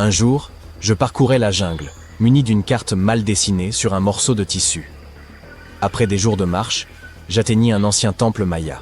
Un jour, je parcourais la jungle, muni d'une carte mal dessinée sur un morceau de tissu. Après des jours de marche, j'atteignis un ancien temple maya.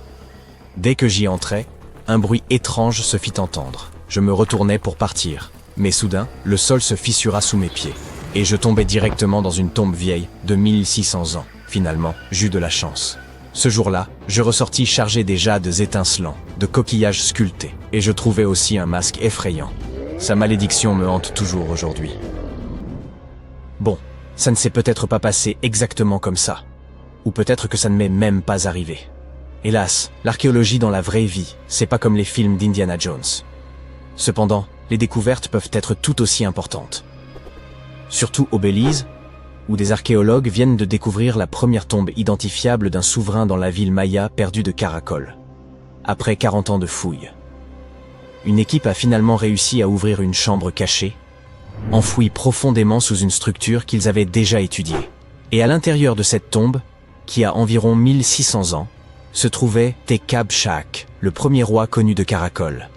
Dès que j'y entrais, un bruit étrange se fit entendre. Je me retournai pour partir, mais soudain, le sol se fissura sous mes pieds, et je tombai directement dans une tombe vieille de 1600 ans. Finalement, j'eus de la chance. Ce jour-là, je ressortis chargé des jades étincelants, de coquillages sculptés, et je trouvai aussi un masque effrayant. Sa malédiction me hante toujours aujourd'hui. Bon, ça ne s'est peut-être pas passé exactement comme ça. Ou peut-être que ça ne m'est même pas arrivé. Hélas, l'archéologie dans la vraie vie, c'est pas comme les films d'Indiana Jones. Cependant, les découvertes peuvent être tout aussi importantes. Surtout au Belize, où des archéologues viennent de découvrir la première tombe identifiable d'un souverain dans la ville maya perdue de Caracol. Après 40 ans de fouilles. Une équipe a finalement réussi à ouvrir une chambre cachée, enfouie profondément sous une structure qu'ils avaient déjà étudiée. Et à l'intérieur de cette tombe, qui a environ 1600 ans, se trouvait Tekab Chaak, le premier roi connu de Caracol.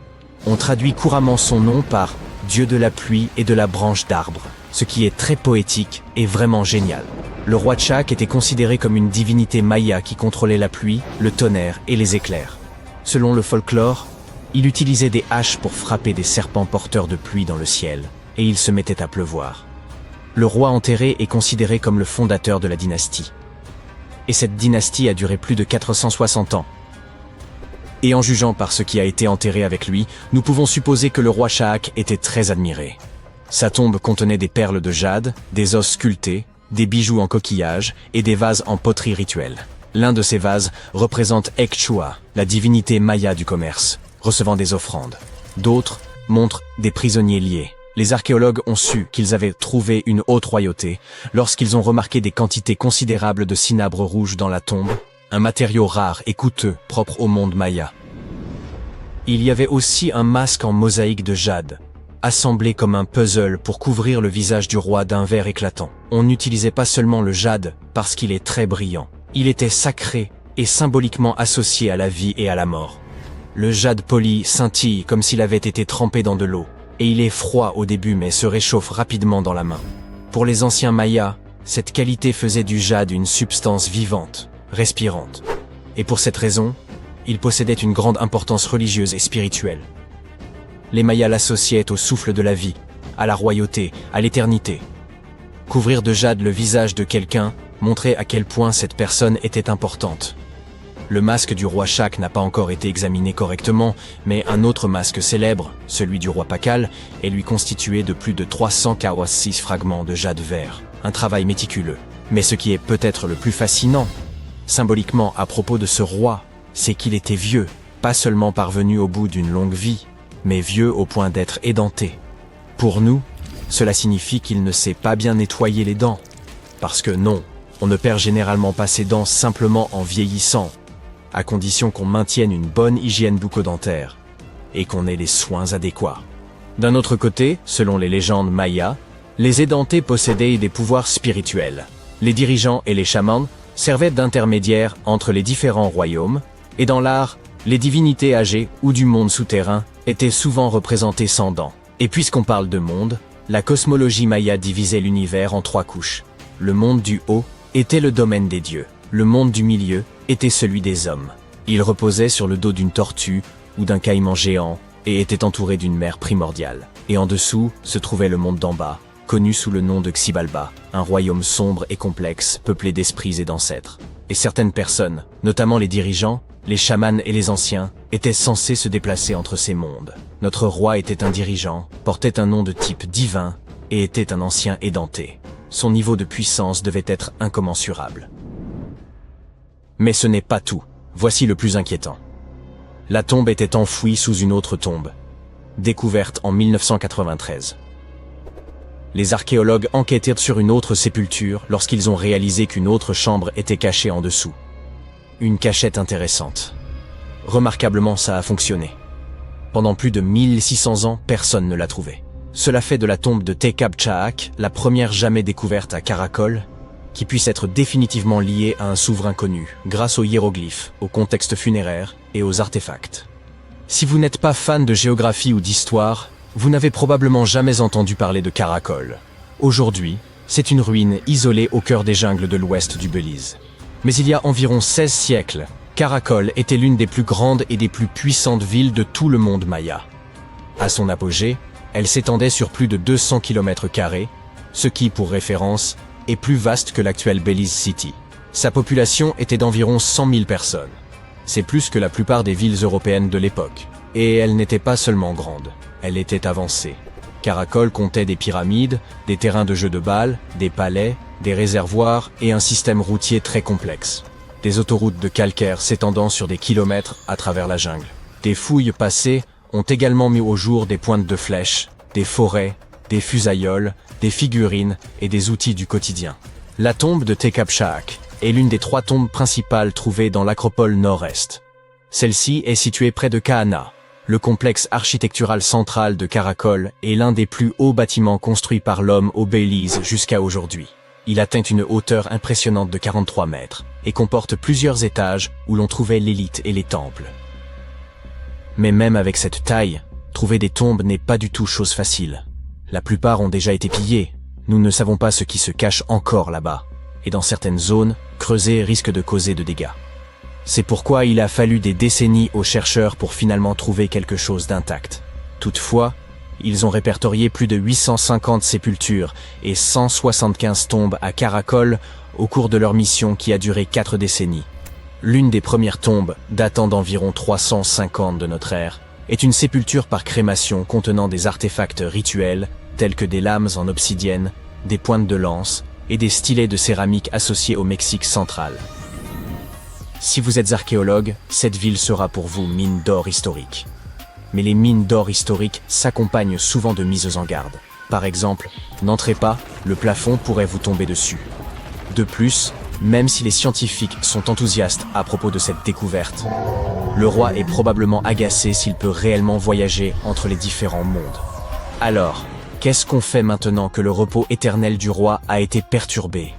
On traduit couramment son nom par « Dieu de la pluie et de la branche d'arbre », ce qui est très poétique et vraiment génial. Le roi Chaak était considéré comme une divinité maya qui contrôlait la pluie, le tonnerre et les éclairs. Selon le folklore, il utilisait des haches pour frapper des serpents porteurs de pluie dans le ciel, et il se mettait à pleuvoir. Le roi enterré est considéré comme le fondateur de la dynastie. Et cette dynastie a duré plus de 460 ans. Et en jugeant par ce qui a été enterré avec lui, nous pouvons supposer que le roi Chaak était très admiré. Sa tombe contenait des perles de jade, des os sculptés, des bijoux en coquillage et des vases en poterie rituelle. L'un de ces vases représente Ekchua, la divinité maya du commerce, recevant des offrandes. D'autres montrent des prisonniers liés. Les archéologues ont su qu'ils avaient trouvé une haute royauté lorsqu'ils ont remarqué des quantités considérables de cinabre rouge dans la tombe, un matériau rare et coûteux propre au monde maya. Il y avait aussi un masque en mosaïque de jade, assemblé comme un puzzle pour couvrir le visage du roi d'un vert éclatant. On n'utilisait pas seulement le jade parce qu'il est très brillant. Il était sacré et symboliquement associé à la vie et à la mort. Le jade poli scintille comme s'il avait été trempé dans de l'eau, et il est froid au début mais se réchauffe rapidement dans la main. Pour les anciens mayas, cette qualité faisait du jade une substance vivante, respirante. Et pour cette raison, il possédait une grande importance religieuse et spirituelle. Les mayas l'associaient au souffle de la vie, à la royauté, à l'éternité. Couvrir de jade le visage de quelqu'un montrait à quel point cette personne était importante. Le masque du roi Chaak n'a pas encore été examiné correctement, mais un autre masque célèbre, celui du roi Pakal, est lui constitué de plus de 346 fragments de jade vert. Un travail méticuleux. Mais ce qui est peut-être le plus fascinant, symboliquement à propos de ce roi, c'est qu'il était vieux, pas seulement parvenu au bout d'une longue vie, mais vieux au point d'être édenté. Pour nous, cela signifie qu'il ne sait pas bien nettoyer les dents. Parce que non, on ne perd généralement pas ses dents simplement en vieillissant, à condition qu'on maintienne une bonne hygiène bucco-dentaire et qu'on ait les soins adéquats. D'un autre côté, selon les légendes mayas, les édentés possédaient des pouvoirs spirituels. Les dirigeants et les chamans servaient d'intermédiaires entre les différents royaumes, et dans l'art, les divinités âgées ou du monde souterrain étaient souvent représentées sans dents. Et puisqu'on parle de monde, la cosmologie maya divisait l'univers en 3 couches. Le monde du haut était le domaine des dieux. Le monde du milieu était celui des hommes. Il reposait sur le dos d'une tortue ou d'un caïman géant et était entouré d'une mer primordiale. Et en dessous se trouvait le monde d'en bas, connu sous le nom de Xibalba, un royaume sombre et complexe, peuplé d'esprits et d'ancêtres. Et certaines personnes, notamment les dirigeants, les chamans et les anciens, étaient censés se déplacer entre ces mondes. Notre roi était un dirigeant, portait un nom de type divin et était un ancien édenté. Son niveau de puissance devait être incommensurable. Mais ce n'est pas tout. Voici le plus inquiétant. La tombe était enfouie sous une autre tombe, découverte en 1993. Les archéologues enquêtèrent sur une autre sépulture lorsqu'ils ont réalisé qu'une autre chambre était cachée en dessous. Une cachette intéressante. Remarquablement, ça a fonctionné. Pendant plus de 1600 ans, personne ne l'a trouvée. Cela fait de la tombe de Tekab Chaak la première jamais découverte à Caracol, qui puisse être définitivement liée à un souverain connu, grâce aux hiéroglyphes, au contexte funéraire et aux artefacts. Si vous n'êtes pas fan de géographie ou d'histoire, Vous n'avez probablement jamais entendu parler de Caracol. Aujourd'hui, c'est une ruine isolée au cœur des jungles de l'ouest du Belize. Mais il y a environ 16 siècles, Caracol était l'une des plus grandes et des plus puissantes villes de tout le monde maya. À son apogée, elle s'étendait sur plus de 200 km², ce qui, pour référence, est plus vaste que l'actuelle Belize City. Sa population était d'environ 100 000 personnes. C'est plus que la plupart des villes européennes de l'époque. Et elle n'était pas seulement grande, elle était avancée. Caracol comptait des pyramides, des terrains de jeux de balles, des palais, des réservoirs et un système routier très complexe. Des autoroutes de calcaire s'étendant sur des kilomètres à travers la jungle. Des fouilles passées ont également mis au jour des pointes de flèches, des forêts, des fusailloles, des figurines et des outils du quotidien. La tombe de Tekapchak est l'une des 3 tombes principales trouvées dans l'acropole nord-est. Celle-ci est située près de Kahana. Le complexe architectural central de Caracol est l'un des plus hauts bâtiments construits par l'homme au Belize jusqu'à aujourd'hui. Il atteint une hauteur impressionnante de 43 mètres et comporte plusieurs étages où l'on trouvait l'élite et les temples. Mais même avec cette taille, trouver des tombes n'est pas du tout chose facile. La plupart ont déjà été pillées. Nous ne savons pas ce qui se cache encore là-bas. Et dans certaines zones, creuser risque de causer de dégâts. C'est pourquoi il a fallu des décennies aux chercheurs pour finalement trouver quelque chose d'intact. Toutefois, ils ont répertorié plus de 850 sépultures et 175 tombes à Caracol au cours de leur mission qui a duré 4 décennies. L'une des premières tombes, datant d'environ 350 de notre ère, est une sépulture par crémation contenant des artefacts rituels tels que des lames en obsidienne, des pointes de lance et des stylets de céramique associés au Mexique central. Si vous êtes archéologue, cette ville sera pour vous mine d'or historique. Mais les mines d'or historiques s'accompagnent souvent de mises en garde. Par exemple, n'entrez pas, le plafond pourrait vous tomber dessus. De plus, même si les scientifiques sont enthousiastes à propos de cette découverte, le roi est probablement agacé s'il peut réellement voyager entre les différents mondes. Alors, qu'est-ce qu'on fait maintenant que le repos éternel du roi a été perturbé?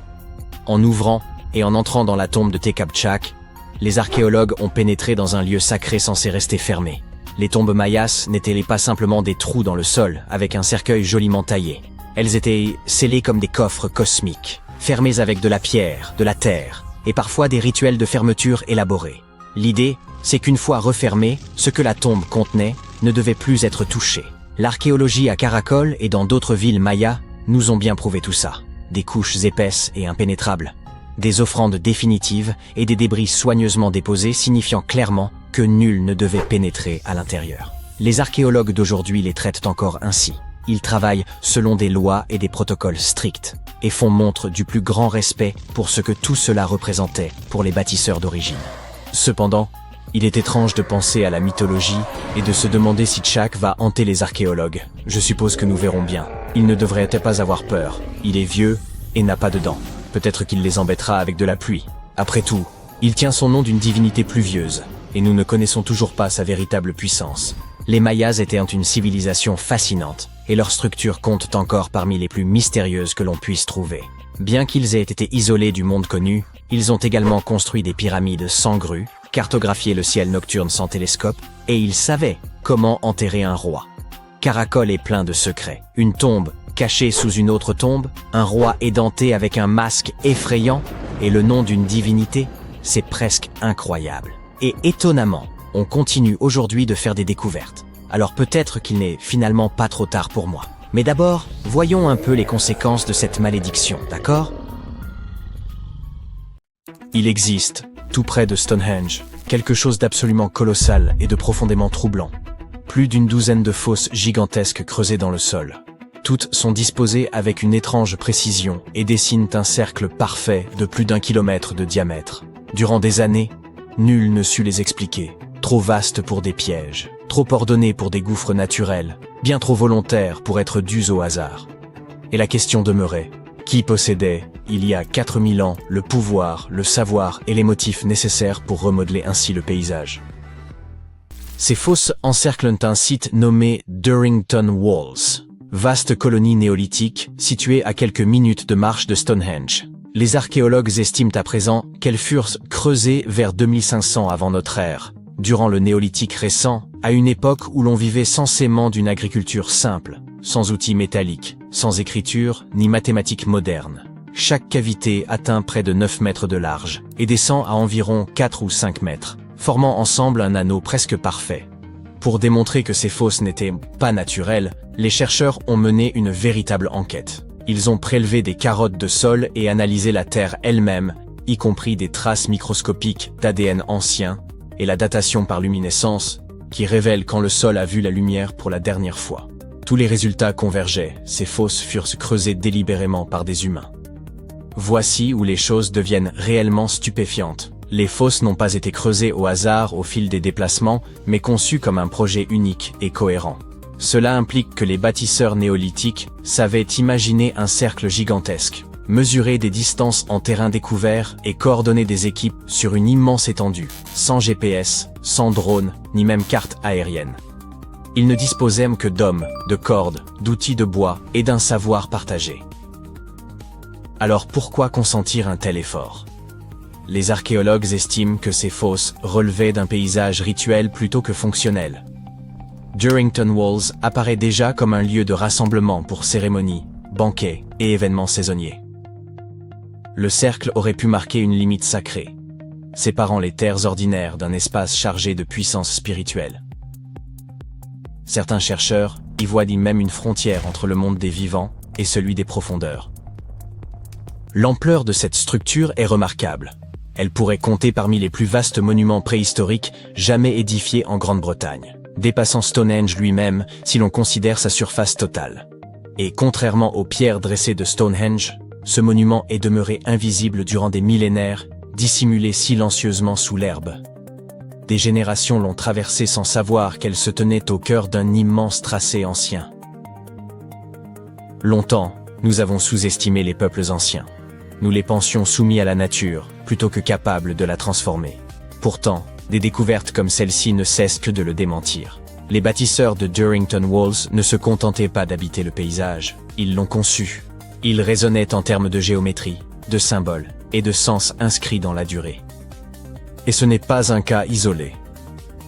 En ouvrant et en entrant dans la tombe de Tekapchak, les archéologues ont pénétré dans un lieu sacré censé rester fermé. Les tombes mayas n'étaient pas simplement des trous dans le sol avec un cercueil joliment taillé. Elles étaient scellées comme des coffres cosmiques, fermés avec de la pierre, de la terre, et parfois des rituels de fermeture élaborés. L'idée, c'est qu'une fois refermé, ce que la tombe contenait ne devait plus être touché. L'archéologie à Caracol et dans d'autres villes mayas nous ont bien prouvé tout ça. Des couches épaisses et impénétrables, des offrandes définitives et des débris soigneusement déposés signifiant clairement que nul ne devait pénétrer à l'intérieur. Les archéologues d'aujourd'hui les traitent encore ainsi. Ils travaillent selon des lois et des protocoles stricts et font montre du plus grand respect pour ce que tout cela représentait pour les bâtisseurs d'origine. Cependant, il est étrange de penser à la mythologie et de se demander si Chak va hanter les archéologues. Je suppose que nous verrons bien. Il ne devrait pas avoir peur. Il est vieux et n'a pas de dents. Peut-être qu'il les embêtera avec de la pluie. Après tout, il tient son nom d'une divinité pluvieuse, et nous ne connaissons toujours pas sa véritable puissance. Les Mayas étaient une civilisation fascinante, et leurs structures comptent encore parmi les plus mystérieuses que l'on puisse trouver. Bien qu'ils aient été isolés du monde connu, ils ont également construit des pyramides sans grue, cartographié le ciel nocturne sans télescope, et ils savaient comment enterrer un roi. Caracol est plein de secrets. Une tombe cachée sous une autre tombe, un roi édenté avec un masque effrayant, et le nom d'une divinité, c'est presque incroyable. Et étonnamment, on continue aujourd'hui de faire des découvertes. Alors peut-être qu'il n'est finalement pas trop tard pour moi. Mais d'abord, voyons un peu les conséquences de cette malédiction, d'accord? Il existe, tout près de Stonehenge, quelque chose d'absolument colossal et de profondément troublant. Plus d'une douzaine de fosses gigantesques creusées dans le sol. Toutes sont disposées avec une étrange précision et dessinent un cercle parfait de plus d'1 kilomètre de diamètre. Durant des années, nul ne sut les expliquer. Trop vastes pour des pièges, trop ordonnés pour des gouffres naturels, bien trop volontaires pour être dus au hasard. Et la question demeurait, qui possédait, il y a 4000 ans, le pouvoir, le savoir et les motifs nécessaires pour remodeler ainsi le paysage? Ces fosses encerclent un site nommé Durrington Walls, vaste colonie néolithique située à quelques minutes de marche de Stonehenge. Les archéologues estiment à présent qu'elles furent creusées vers 2500 avant notre ère, durant le néolithique récent, à une époque où l'on vivait censément d'une agriculture simple, sans outils métalliques, sans écriture ni mathématiques modernes. Chaque cavité atteint près de 9 mètres de large et descend à environ 4 ou 5 mètres, formant ensemble un anneau presque parfait. Pour démontrer que ces fosses n'étaient pas naturelles, les chercheurs ont mené une véritable enquête. Ils ont prélevé des carottes de sol et analysé la terre elle-même, y compris des traces microscopiques d'ADN ancien, et la datation par luminescence, qui révèle quand le sol a vu la lumière pour la dernière fois. Tous les résultats convergeaient, ces fosses furent creusées délibérément par des humains. Voici où les choses deviennent réellement stupéfiantes. Les fosses n'ont pas été creusées au hasard au fil des déplacements, mais conçues comme un projet unique et cohérent. Cela implique que les bâtisseurs néolithiques savaient imaginer un cercle gigantesque, mesurer des distances en terrain découvert et coordonner des équipes sur une immense étendue, sans GPS, sans drone, ni même carte aérienne. Ils ne disposaient que d'hommes, de cordes, d'outils de bois et d'un savoir partagé. Alors pourquoi consentir un tel effort? Les archéologues estiment que ces fosses relevaient d'un paysage rituel plutôt que fonctionnel. Durrington Walls apparaît déjà comme un lieu de rassemblement pour cérémonies, banquets et événements saisonniers. Le cercle aurait pu marquer une limite sacrée, séparant les terres ordinaires d'un espace chargé de puissance spirituelle. Certains chercheurs y voient même une frontière entre le monde des vivants et celui des profondeurs. L'ampleur de cette structure est remarquable. Elle pourrait compter parmi les plus vastes monuments préhistoriques jamais édifiés en Grande-Bretagne, dépassant Stonehenge lui-même si l'on considère sa surface totale. Et contrairement aux pierres dressées de Stonehenge, ce monument est demeuré invisible durant des millénaires, dissimulé silencieusement sous l'herbe. Des générations l'ont traversé sans savoir qu'elle se tenait au cœur d'un immense tracé ancien. Longtemps, nous avons sous-estimé les peuples anciens. Nous les pensions soumis à la nature, plutôt que capables de la transformer. Pourtant, des découvertes comme celle-ci ne cessent que de le démentir. Les bâtisseurs de Durrington Walls ne se contentaient pas d'habiter le paysage, ils l'ont conçu. Ils raisonnaient en termes de géométrie, de symboles et de sens inscrits dans la durée. Et ce n'est pas un cas isolé.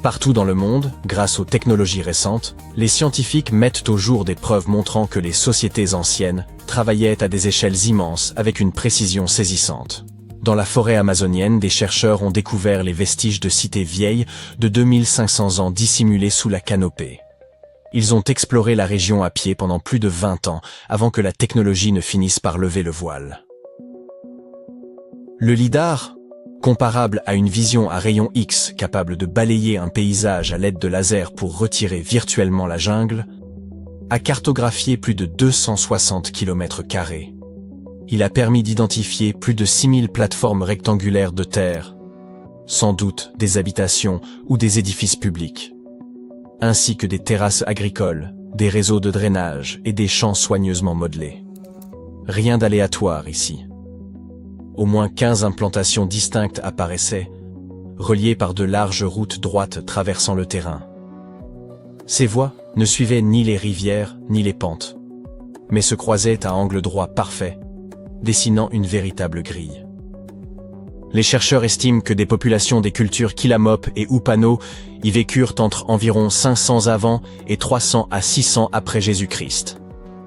Partout dans le monde, grâce aux technologies récentes, les scientifiques mettent au jour des preuves montrant que les sociétés anciennes travaillaient à des échelles immenses avec une précision saisissante. Dans la forêt amazonienne, des chercheurs ont découvert les vestiges de cités vieilles de 2500 ans dissimulées sous la canopée. Ils ont exploré la région à pied pendant plus de 20 ans avant que la technologie ne finisse par lever le voile. Le lidar, comparable à une vision à rayon X capable de balayer un paysage à l'aide de lasers pour retirer virtuellement la jungle, a cartographié plus de 260 km². Il a permis d'identifier plus de 6000 plateformes rectangulaires de terre, sans doute des habitations ou des édifices publics, ainsi que des terrasses agricoles, des réseaux de drainage et des champs soigneusement modelés. Rien d'aléatoire ici. Au moins 15 implantations distinctes apparaissaient, reliées par de larges routes droites traversant le terrain. Ces voies ne suivaient ni les rivières ni les pentes, mais se croisaient à angle droit parfait, dessinant une véritable grille. Les chercheurs estiment que des populations des cultures Kilamop et Upano y vécurent entre environ 500 avant et 300 à 600 après Jésus-Christ.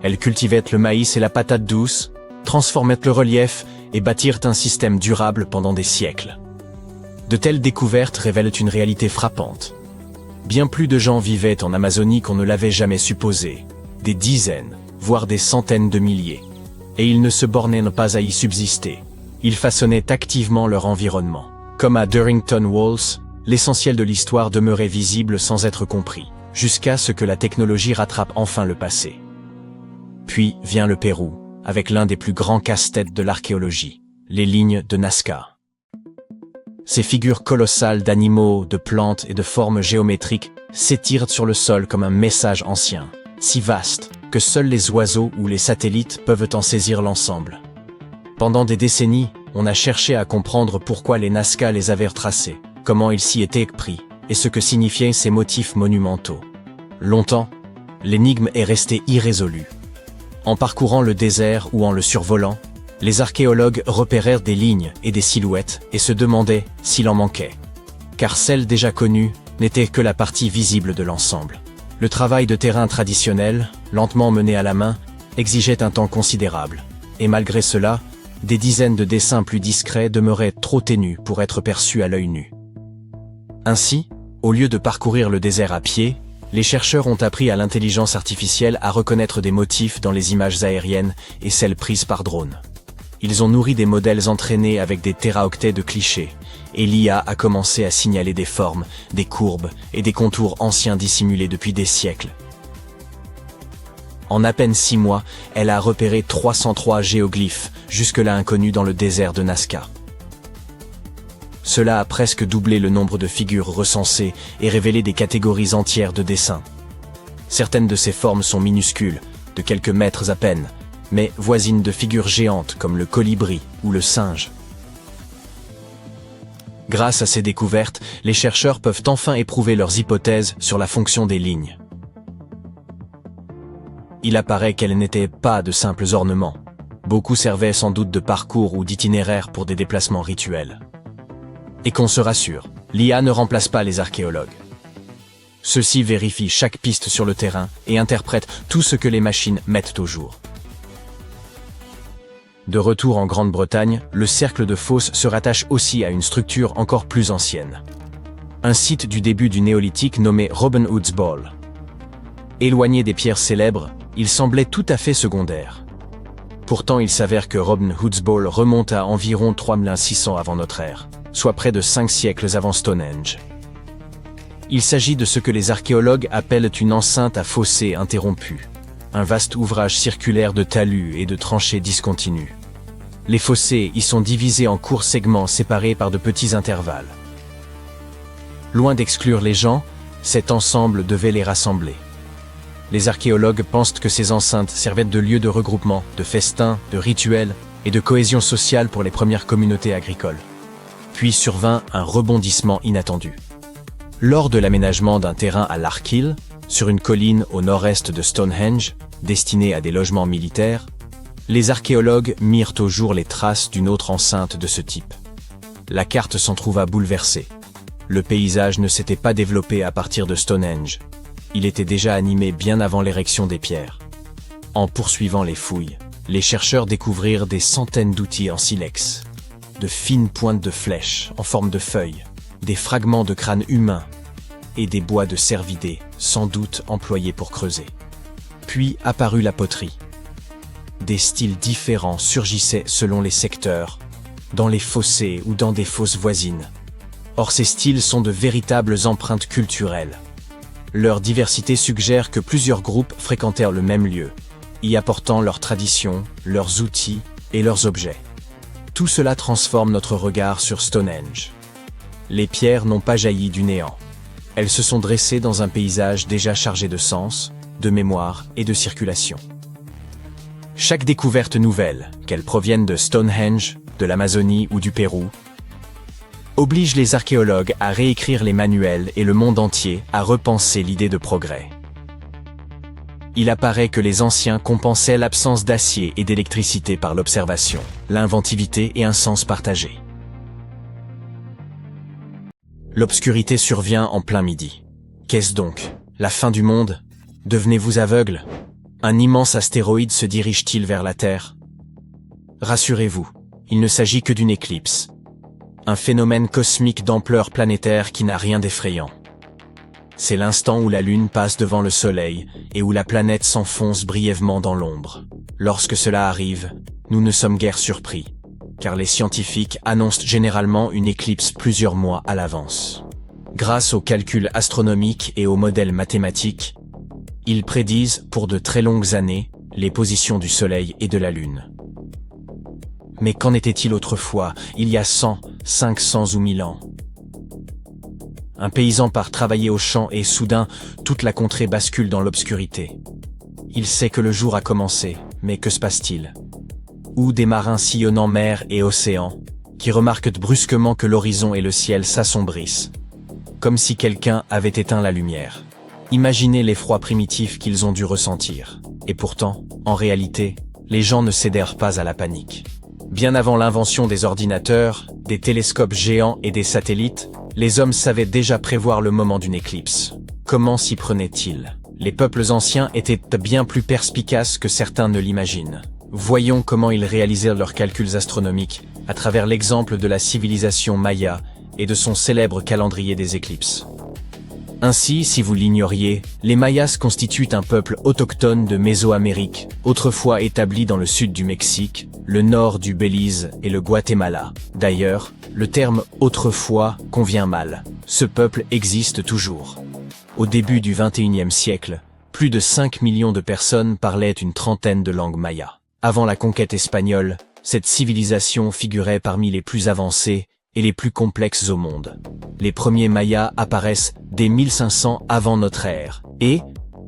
Elles cultivaient le maïs et la patate douce, transformaient le relief et bâtirent un système durable pendant des siècles. De telles découvertes révèlent une réalité frappante. Bien plus de gens vivaient en Amazonie qu'on ne l'avait jamais supposé, des dizaines, voire des centaines de milliers. Et ils ne se bornaient pas à y subsister. Ils façonnaient activement leur environnement. Comme à Durrington Walls, l'essentiel de l'histoire demeurait visible sans être compris, jusqu'à ce que la technologie rattrape enfin le passé. Puis vient le Pérou, avec l'un des plus grands casse-têtes de l'archéologie, les lignes de Nazca. Ces figures colossales d'animaux, de plantes et de formes géométriques s'étirent sur le sol comme un message ancien, si vaste que seuls les oiseaux ou les satellites peuvent en saisir l'ensemble. Pendant des décennies, on a cherché à comprendre pourquoi les Nazca les avaient retracés, comment ils s'y étaient pris, et ce que signifiaient ces motifs monumentaux. Longtemps, l'énigme est restée irrésolue. En parcourant le désert ou en le survolant, les archéologues repérèrent des lignes et des silhouettes et se demandaient s'il en manquait. car celle déjà connue n'était que la partie visible de l'ensemble. Le travail de terrain traditionnel, lentement mené à la main, exigeait un temps considérable, et malgré cela, des dizaines de dessins plus discrets demeuraient trop ténus pour être perçus à l'œil nu. Ainsi, au lieu de parcourir le désert à pied, les chercheurs ont appris à l'intelligence artificielle à reconnaître des motifs dans les images aériennes et celles prises par drone. Ils ont nourri des modèles entraînés avec des téraoctets de clichés, et l'IA a commencé à signaler des formes, des courbes et des contours anciens dissimulés depuis des siècles. En à peine 6 mois, elle a repéré 303 géoglyphes, jusque-là inconnus dans le désert de Nazca. Cela a presque doublé le nombre de figures recensées et révélé des catégories entières de dessins. Certaines de ces formes sont minuscules, de quelques mètres à peine, mais voisines de figures géantes comme le colibri ou le singe. Grâce à ces découvertes, les chercheurs peuvent enfin éprouver leurs hypothèses sur la fonction des lignes. Il apparaît qu'elles n'étaient pas de simples ornements. Beaucoup servaient sans doute de parcours ou d'itinéraires pour des déplacements rituels. Et qu'on se rassure, l'IA ne remplace pas les archéologues. Ceux-ci vérifient chaque piste sur le terrain et interprètent tout ce que les machines mettent au jour. De retour en Grande-Bretagne, le cercle de Fos se rattache aussi à une structure encore plus ancienne. Un site du début du néolithique nommé Robin Hood's Ball. Éloigné des pierres célèbres, il semblait tout à fait secondaire. Pourtant, il s'avère que Robin Hood's Ball remonte à environ 3600 avant notre ère, soit près de 5 siècles avant Stonehenge. Il s'agit de ce que les archéologues appellent une enceinte à fossés interrompus, un vaste ouvrage circulaire de talus et de tranchées discontinues. Les fossés y sont divisés en courts segments séparés par de petits intervalles. Loin d'exclure les gens, cet ensemble devait les rassembler. Les archéologues pensent que ces enceintes servaient de lieu de regroupement, de festins, de rituels et de cohésion sociale pour les premières communautés agricoles. Puis survint un rebondissement inattendu. Lors de l'aménagement d'un terrain à Larkhill, sur une colline au nord-est de Stonehenge, destiné à des logements militaires, les archéologues mirent au jour les traces d'une autre enceinte de ce type. La carte s'en trouva bouleversée. Le paysage ne s'était pas développé à partir de Stonehenge. Il était déjà animé bien avant l'érection des pierres. En poursuivant les fouilles, les chercheurs découvrirent des centaines d'outils en silex, de fines pointes de flèches en forme de feuilles, des fragments de crânes humains et des bois de cervidés, sans doute employés pour creuser. Puis apparut la poterie. Des styles différents surgissaient selon les secteurs, dans les fossés ou dans des fosses voisines. Or ces styles sont de véritables empreintes culturelles. Leur diversité suggère que plusieurs groupes fréquentèrent le même lieu, y apportant leurs traditions, leurs outils et leurs objets. Tout cela transforme notre regard sur Stonehenge. Les pierres n'ont pas jailli du néant. Elles se sont dressées dans un paysage déjà chargé de sens, de mémoire et de circulation. Chaque découverte nouvelle, qu'elle provienne de Stonehenge, de l'Amazonie ou du Pérou, oblige les archéologues à réécrire les manuels et le monde entier à repenser l'idée de progrès. Il apparaît que les anciens compensaient l'absence d'acier et d'électricité par l'observation, l'inventivité et un sens partagé. L'obscurité survient en plein midi. Qu'est-ce donc? La fin du monde? Devenez-vous aveugle? Un immense astéroïde se dirige-t-il vers la Terre? Rassurez-vous, il ne s'agit que d'une éclipse. Un phénomène cosmique d'ampleur planétaire qui n'a rien d'effrayant. C'est l'instant où la Lune passe devant le Soleil et où la planète s'enfonce brièvement dans l'ombre. Lorsque cela arrive, nous ne sommes guère surpris, car les scientifiques annoncent généralement une éclipse plusieurs mois à l'avance. Grâce aux calculs astronomiques et aux modèles mathématiques, ils prédisent pour de très longues années les positions du Soleil et de la Lune. Mais qu'en était-il autrefois, il y a 100, 500 ou 1000 ans? Un paysan part travailler au champ et soudain, toute la contrée bascule dans l'obscurité. Il sait que le jour a commencé, mais que se passe-t-il? Ou des marins sillonnant mer et océan, qui remarquent brusquement que l'horizon et le ciel s'assombrissent, comme si quelqu'un avait éteint la lumière. Imaginez l'effroi primitif qu'ils ont dû ressentir. Et pourtant, en réalité, les gens ne cédèrent pas à la panique. Bien avant l'invention des ordinateurs, des télescopes géants et des satellites, Les hommes savaient déjà prévoir le moment d'une éclipse. Comment s'y prenaient-ils? Les peuples anciens étaient bien plus perspicaces que certains ne l'imaginent. Voyons comment ils réalisèrent leurs calculs astronomiques à travers l'exemple de la civilisation maya et de son célèbre calendrier des éclipses. Ainsi, si vous l'ignoriez, les Mayas constituent un peuple autochtone de Mésoamérique, autrefois établi dans le sud du Mexique, le nord du Belize et le Guatemala. D'ailleurs, le terme « autrefois » convient mal. Ce peuple existe toujours. Au début du XXIe siècle, plus de 5 millions de personnes parlaient une trentaine de langues mayas. Avant la conquête espagnole, cette civilisation figurait parmi les plus avancées et les plus complexes au monde. Les premiers Mayas apparaissent dès 1500 avant notre ère, et,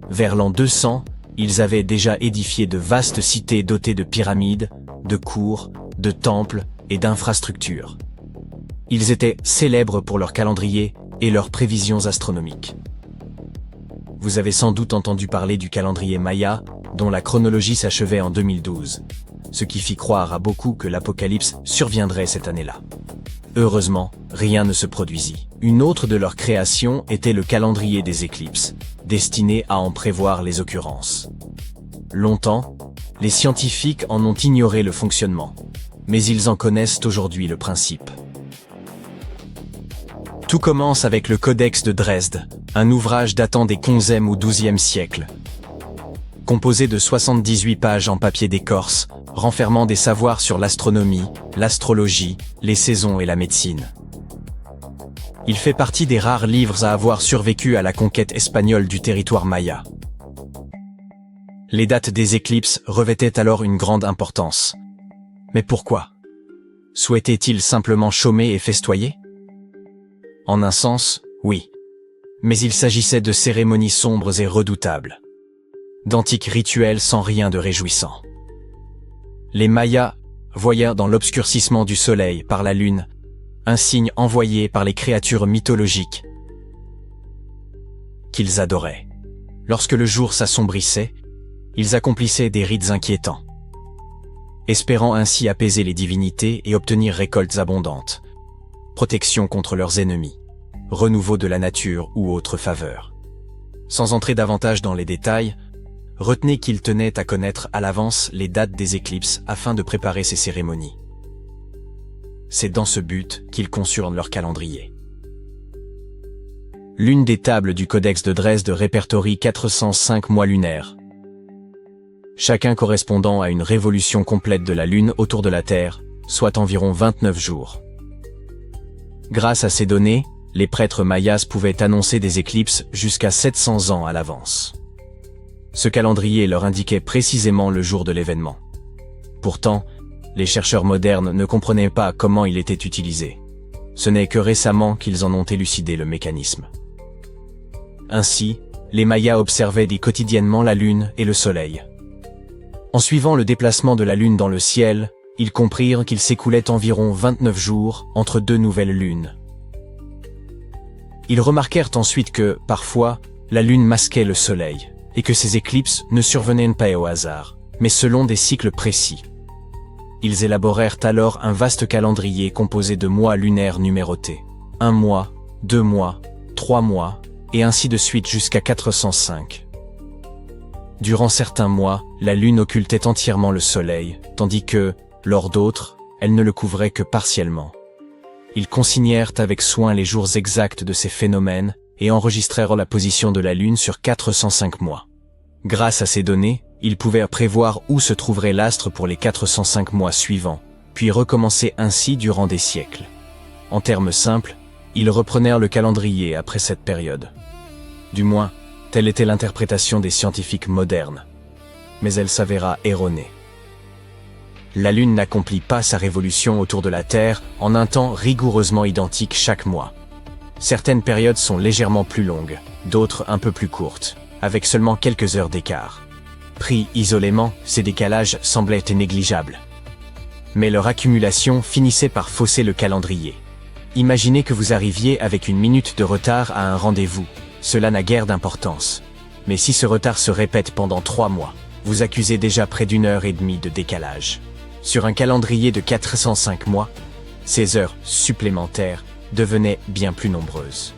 vers l'an 200, ils avaient déjà édifié de vastes cités dotées de pyramides, de cours, de temples et d'infrastructures. Ils étaient célèbres pour leur calendrier et leurs prévisions astronomiques. Vous avez sans doute entendu parler du calendrier Maya, dont la chronologie s'achevait en 2012, ce qui fit croire à beaucoup que l'apocalypse surviendrait cette année-là. Heureusement, rien ne se produisit. Une autre de leurs créations était le calendrier des éclipses, destiné à en prévoir les occurrences. Longtemps, les scientifiques en ont ignoré le fonctionnement, mais ils en connaissent aujourd'hui le principe. Tout commence avec le Codex de Dresde, un ouvrage datant des 11e ou 12e siècles. Composé de 78 pages en papier d'écorce, renfermant des savoirs sur l'astronomie, l'astrologie, les saisons et la médecine. Il fait partie des rares livres à avoir survécu à la conquête espagnole du territoire maya. Les dates des éclipses revêtaient alors une grande importance. Mais pourquoi? Souhaitaient-ils simplement chômer et festoyer? En un sens, oui. Mais il s'agissait de cérémonies sombres et redoutables. D'antiques rituels sans rien de réjouissant. Les Mayas voyaient dans l'obscurcissement du soleil par la lune un signe envoyé par les créatures mythologiques qu'ils adoraient. Lorsque le jour s'assombrissait, ils accomplissaient des rites inquiétants, espérant ainsi apaiser les divinités et obtenir récoltes abondantes, protection contre leurs ennemis, renouveau de la nature ou autres faveurs. Sans entrer davantage dans les détails, retenez qu'ils tenaient à connaître à l'avance les dates des éclipses afin de préparer ces cérémonies. C'est dans ce but qu'ils conçurent leur calendrier. L'une des tables du Codex de Dresde répertorie 405 mois lunaires, chacun correspondant à une révolution complète de la Lune autour de la Terre, soit environ 29 jours. Grâce à ces données, les prêtres mayas pouvaient annoncer des éclipses jusqu'à 700 ans à l'avance. Ce calendrier leur indiquait précisément le jour de l'événement. Pourtant, les chercheurs modernes ne comprenaient pas comment il était utilisé. Ce n'est que récemment qu'ils en ont élucidé le mécanisme. Ainsi, les Mayas observaient quotidiennement la Lune et le Soleil. En suivant le déplacement de la Lune dans le ciel, ils comprirent qu'il s'écoulait environ 29 jours entre deux nouvelles lunes. Ils remarquèrent ensuite que, parfois, la Lune masquait le Soleil, et que ces éclipses ne survenaient pas au hasard, mais selon des cycles précis. Ils élaborèrent alors un vaste calendrier composé de mois lunaires numérotés. 1 mois, 2 mois, 3 mois, et ainsi de suite jusqu'à 405. Durant certains mois, la Lune occultait entièrement le Soleil, tandis que, lors d'autres, elle ne le couvrait que partiellement. Ils consignèrent avec soin les jours exacts de ces phénomènes et enregistrèrent la position de la Lune sur 405 mois. Grâce à ces données, ils pouvaient prévoir où se trouverait l'astre pour les 405 mois suivants, puis recommencer ainsi durant des siècles. En termes simples, ils reprenèrent le calendrier après cette période. Du moins, telle était l'interprétation des scientifiques modernes. Mais elle s'avéra erronée. La Lune n'accomplit pas sa révolution autour de la Terre en un temps rigoureusement identique chaque mois. Certaines périodes sont légèrement plus longues, d'autres un peu plus courtes, avec seulement quelques heures d'écart. Pris isolément, ces décalages semblaient négligeables. Mais leur accumulation finissait par fausser le calendrier. Imaginez que vous arriviez avec une minute de retard à un rendez-vous. Cela n'a guère d'importance. Mais si ce retard se répète pendant 3 mois, vous accusez déjà près d'1 heure et demie de décalage. Sur un calendrier de 405 mois, ces heures supplémentaires devenaient bien plus nombreuses.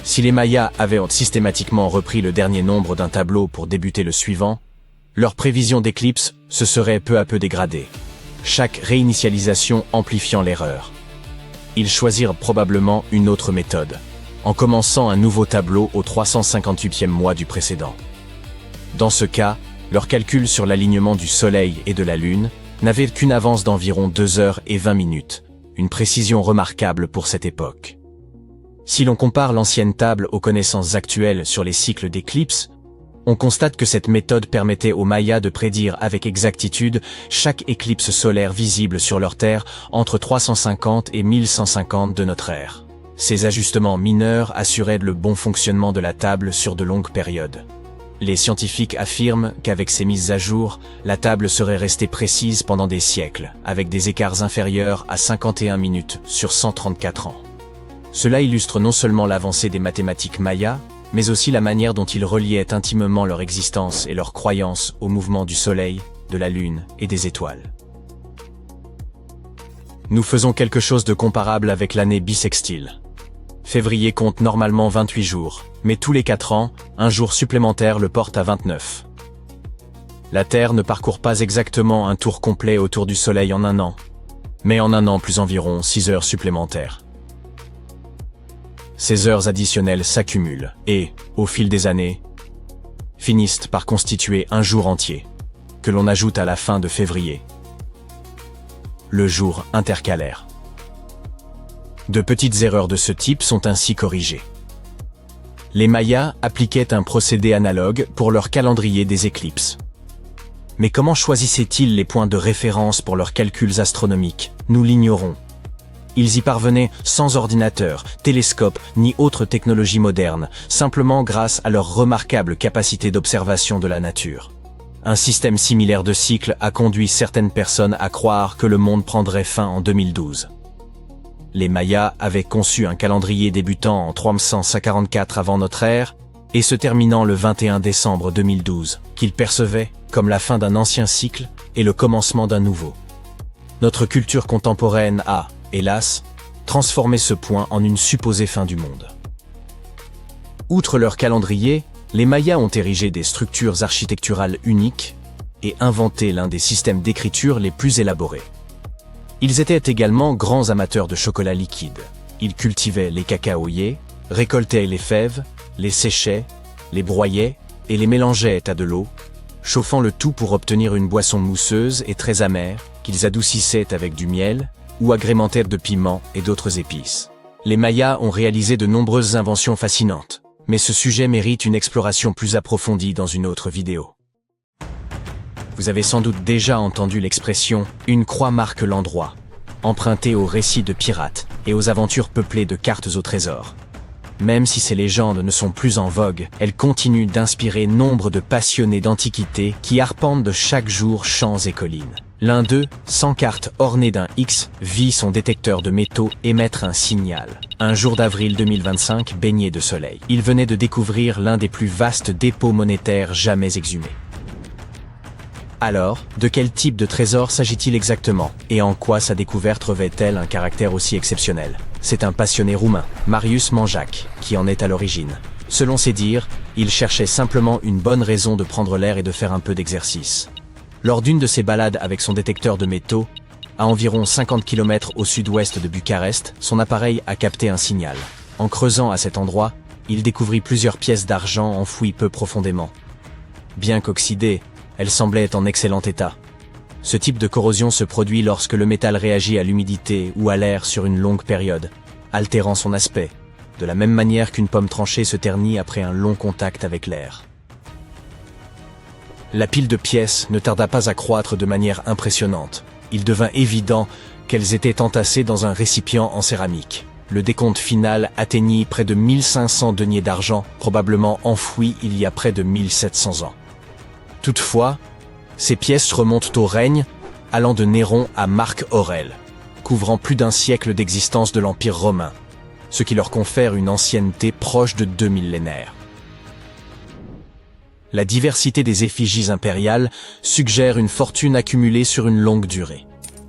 Si les Mayas avaient systématiquement repris le dernier nombre d'un tableau pour débuter le suivant, leur prévision d'éclipse se serait peu à peu dégradée, chaque réinitialisation amplifiant l'erreur. Ils choisirent probablement une autre méthode, en commençant un nouveau tableau au 358e mois du précédent. Dans ce cas, leurs calculs sur l'alignement du Soleil et de la Lune n'avaient qu'une avance d'environ 2 heures et 20 minutes, une précision remarquable pour cette époque. Si l'on compare l'ancienne table aux connaissances actuelles sur les cycles d'éclipses, on constate que cette méthode permettait aux Mayas de prédire avec exactitude chaque éclipse solaire visible sur leur Terre entre 350 et 1150 de notre ère. Ces ajustements mineurs assuraient le bon fonctionnement de la table sur de longues périodes. Les scientifiques affirment qu'avec ces mises à jour, la table serait restée précise pendant des siècles, avec des écarts inférieurs à 51 minutes sur 134 ans. Cela illustre non seulement l'avancée des mathématiques mayas, mais aussi la manière dont ils reliaient intimement leur existence et leur croyance au mouvement du Soleil, de la Lune et des étoiles. Nous faisons quelque chose de comparable avec l'année bissextile. Février compte normalement 28 jours, mais tous les 4 ans, un jour supplémentaire le porte à 29. La Terre ne parcourt pas exactement un tour complet autour du Soleil en un an, mais en un an plus environ 6 heures supplémentaires. Ces heures additionnelles s'accumulent et, au fil des années, finissent par constituer un jour entier, que l'on ajoute à la fin de février. Le jour intercalaire. De petites erreurs de ce type sont ainsi corrigées. Les Mayas appliquaient un procédé analogue pour leur calendrier des éclipses. Mais comment choisissaient-ils les points de référence pour leurs calculs astronomiques? Nous l'ignorons. Ils y parvenaient sans ordinateur, télescope ni autre technologie moderne, simplement grâce à leur remarquable capacité d'observation de la nature. Un système similaire de cycles a conduit certaines personnes à croire que le monde prendrait fin en 2012. Les Mayas avaient conçu un calendrier débutant en 344 avant notre ère et se terminant le 21 décembre 2012, qu'ils percevaient comme la fin d'un ancien cycle et le commencement d'un nouveau. Notre culture contemporaine a, hélas, transformé ce point en une supposée fin du monde. Outre leur calendrier, les Mayas ont érigé des structures architecturales uniques et inventé l'un des systèmes d'écriture les plus élaborés. Ils étaient également grands amateurs de chocolat liquide. Ils cultivaient les cacaoyers, récoltaient les fèves, les séchaient, les broyaient et les mélangeaient à de l'eau, chauffant le tout pour obtenir une boisson mousseuse et très amère qu'ils adoucissaient avec du miel ou agrémentaient de piments et d'autres épices. Les Mayas ont réalisé de nombreuses inventions fascinantes, mais ce sujet mérite une exploration plus approfondie dans une autre vidéo. Vous avez sans doute déjà entendu l'expression « une croix marque l'endroit », empruntée aux récits de pirates et aux aventures peuplées de cartes au trésor. Même si ces légendes ne sont plus en vogue, elles continuent d'inspirer nombre de passionnés d'antiquité qui arpentent de chaque jour champs et collines. L'un d'eux, sans carte ornée d'un X, vit son détecteur de métaux émettre un signal. Un jour d'avril 2025 baigné de soleil. Il venait de découvrir l'un des plus vastes dépôts monétaires jamais exhumés. Alors, de quel type de trésor s'agit-il exactement? Et en quoi sa découverte revêt-elle un caractère aussi exceptionnel? C'est un passionné roumain, Marius Manjac, qui en est à l'origine. Selon ses dires, il cherchait simplement une bonne raison de prendre l'air et de faire un peu d'exercice. Lors d'une de ses balades avec son détecteur de métaux, à environ 50 km au sud-ouest de Bucarest, son appareil a capté un signal. En creusant à cet endroit, il découvrit plusieurs pièces d'argent enfouies peu profondément. Bien qu'oxydées, elles semblaient en excellent état. Ce type de corrosion se produit lorsque le métal réagit à l'humidité ou à l'air sur une longue période, altérant son aspect, de la même manière qu'une pomme tranchée se ternit après un long contact avec l'air. La pile de pièces ne tarda pas à croître de manière impressionnante. Il devint évident qu'elles étaient entassées dans un récipient en céramique. Le décompte final atteignit près de 1500 deniers d'argent, probablement enfouis il y a près de 1700 ans. Toutefois, ces pièces remontent au règne, allant de Néron à Marc Aurèle, couvrant plus d'un siècle d'existence de l'Empire romain, ce qui leur confère une ancienneté proche de 2 millénaires. La diversité des effigies impériales suggère une fortune accumulée sur une longue durée.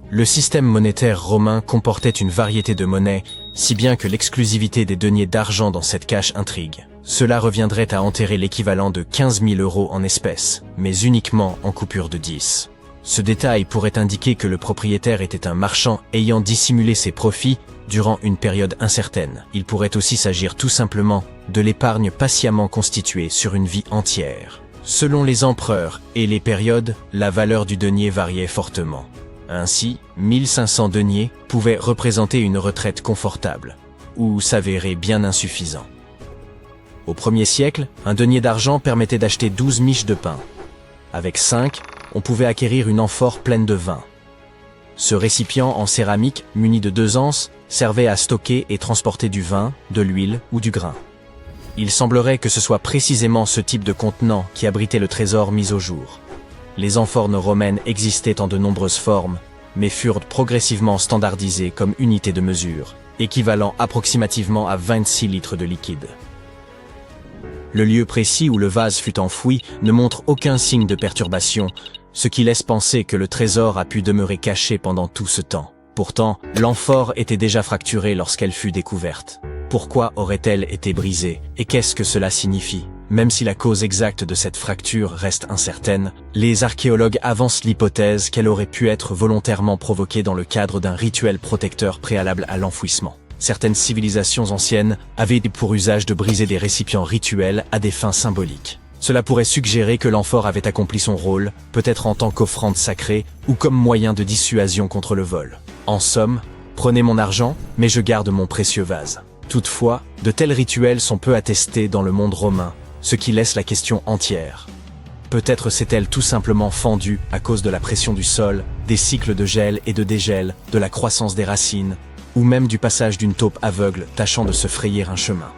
Le système monétaire romain comportait une variété de monnaies si bien que l'exclusivité des deniers d'argent dans cette cache intrigue. Cela reviendrait à enterrer l'équivalent de 15 000 € en espèces, mais uniquement en coupures de 10. Ce détail pourrait indiquer que le propriétaire était un marchand ayant dissimulé ses profits durant une période incertaine. Il pourrait aussi s'agir tout simplement de l'épargne patiemment constituée sur une vie entière. Selon les empereurs et les périodes, la valeur du denier variait fortement. Ainsi, 1500 deniers pouvaient représenter une retraite confortable, ou s'avérer bien insuffisant. Au 1er siècle, un denier d'argent permettait d'acheter 12 miches de pain. Avec 5, on pouvait acquérir une amphore pleine de vin. Ce récipient en céramique, muni de 2 anses, servait à stocker et transporter du vin, de l'huile ou du grain. Il semblerait que ce soit précisément ce type de contenant qui abritait le trésor mis au jour. Les amphores romaines existaient en de nombreuses formes, mais furent progressivement standardisées comme unité de mesure, équivalent approximativement à 26 litres de liquide. Le lieu précis où le vase fut enfoui ne montre aucun signe de perturbation, ce qui laisse penser que le trésor a pu demeurer caché pendant tout ce temps. Pourtant, l'amphore était déjà fracturée lorsqu'elle fut découverte. Pourquoi aurait-elle été brisée, et qu'est-ce que cela signifie? Même si la cause exacte de cette fracture reste incertaine, les archéologues avancent l'hypothèse qu'elle aurait pu être volontairement provoquée dans le cadre d'un rituel protecteur préalable à l'enfouissement. Certaines civilisations anciennes avaient pour usage de briser des récipients rituels à des fins symboliques. Cela pourrait suggérer que l'amphore avait accompli son rôle, peut-être en tant qu'offrande sacrée ou comme moyen de dissuasion contre le vol. En somme, prenez mon argent, mais je garde mon précieux vase. Toutefois, de tels rituels sont peu attestés dans le monde romain, ce qui laisse la question entière. Peut-être s'est-elle tout simplement fendue à cause de la pression du sol, des cycles de gel et de dégel, de la croissance des racines, ou même du passage d'une taupe aveugle tâchant de se frayer un chemin.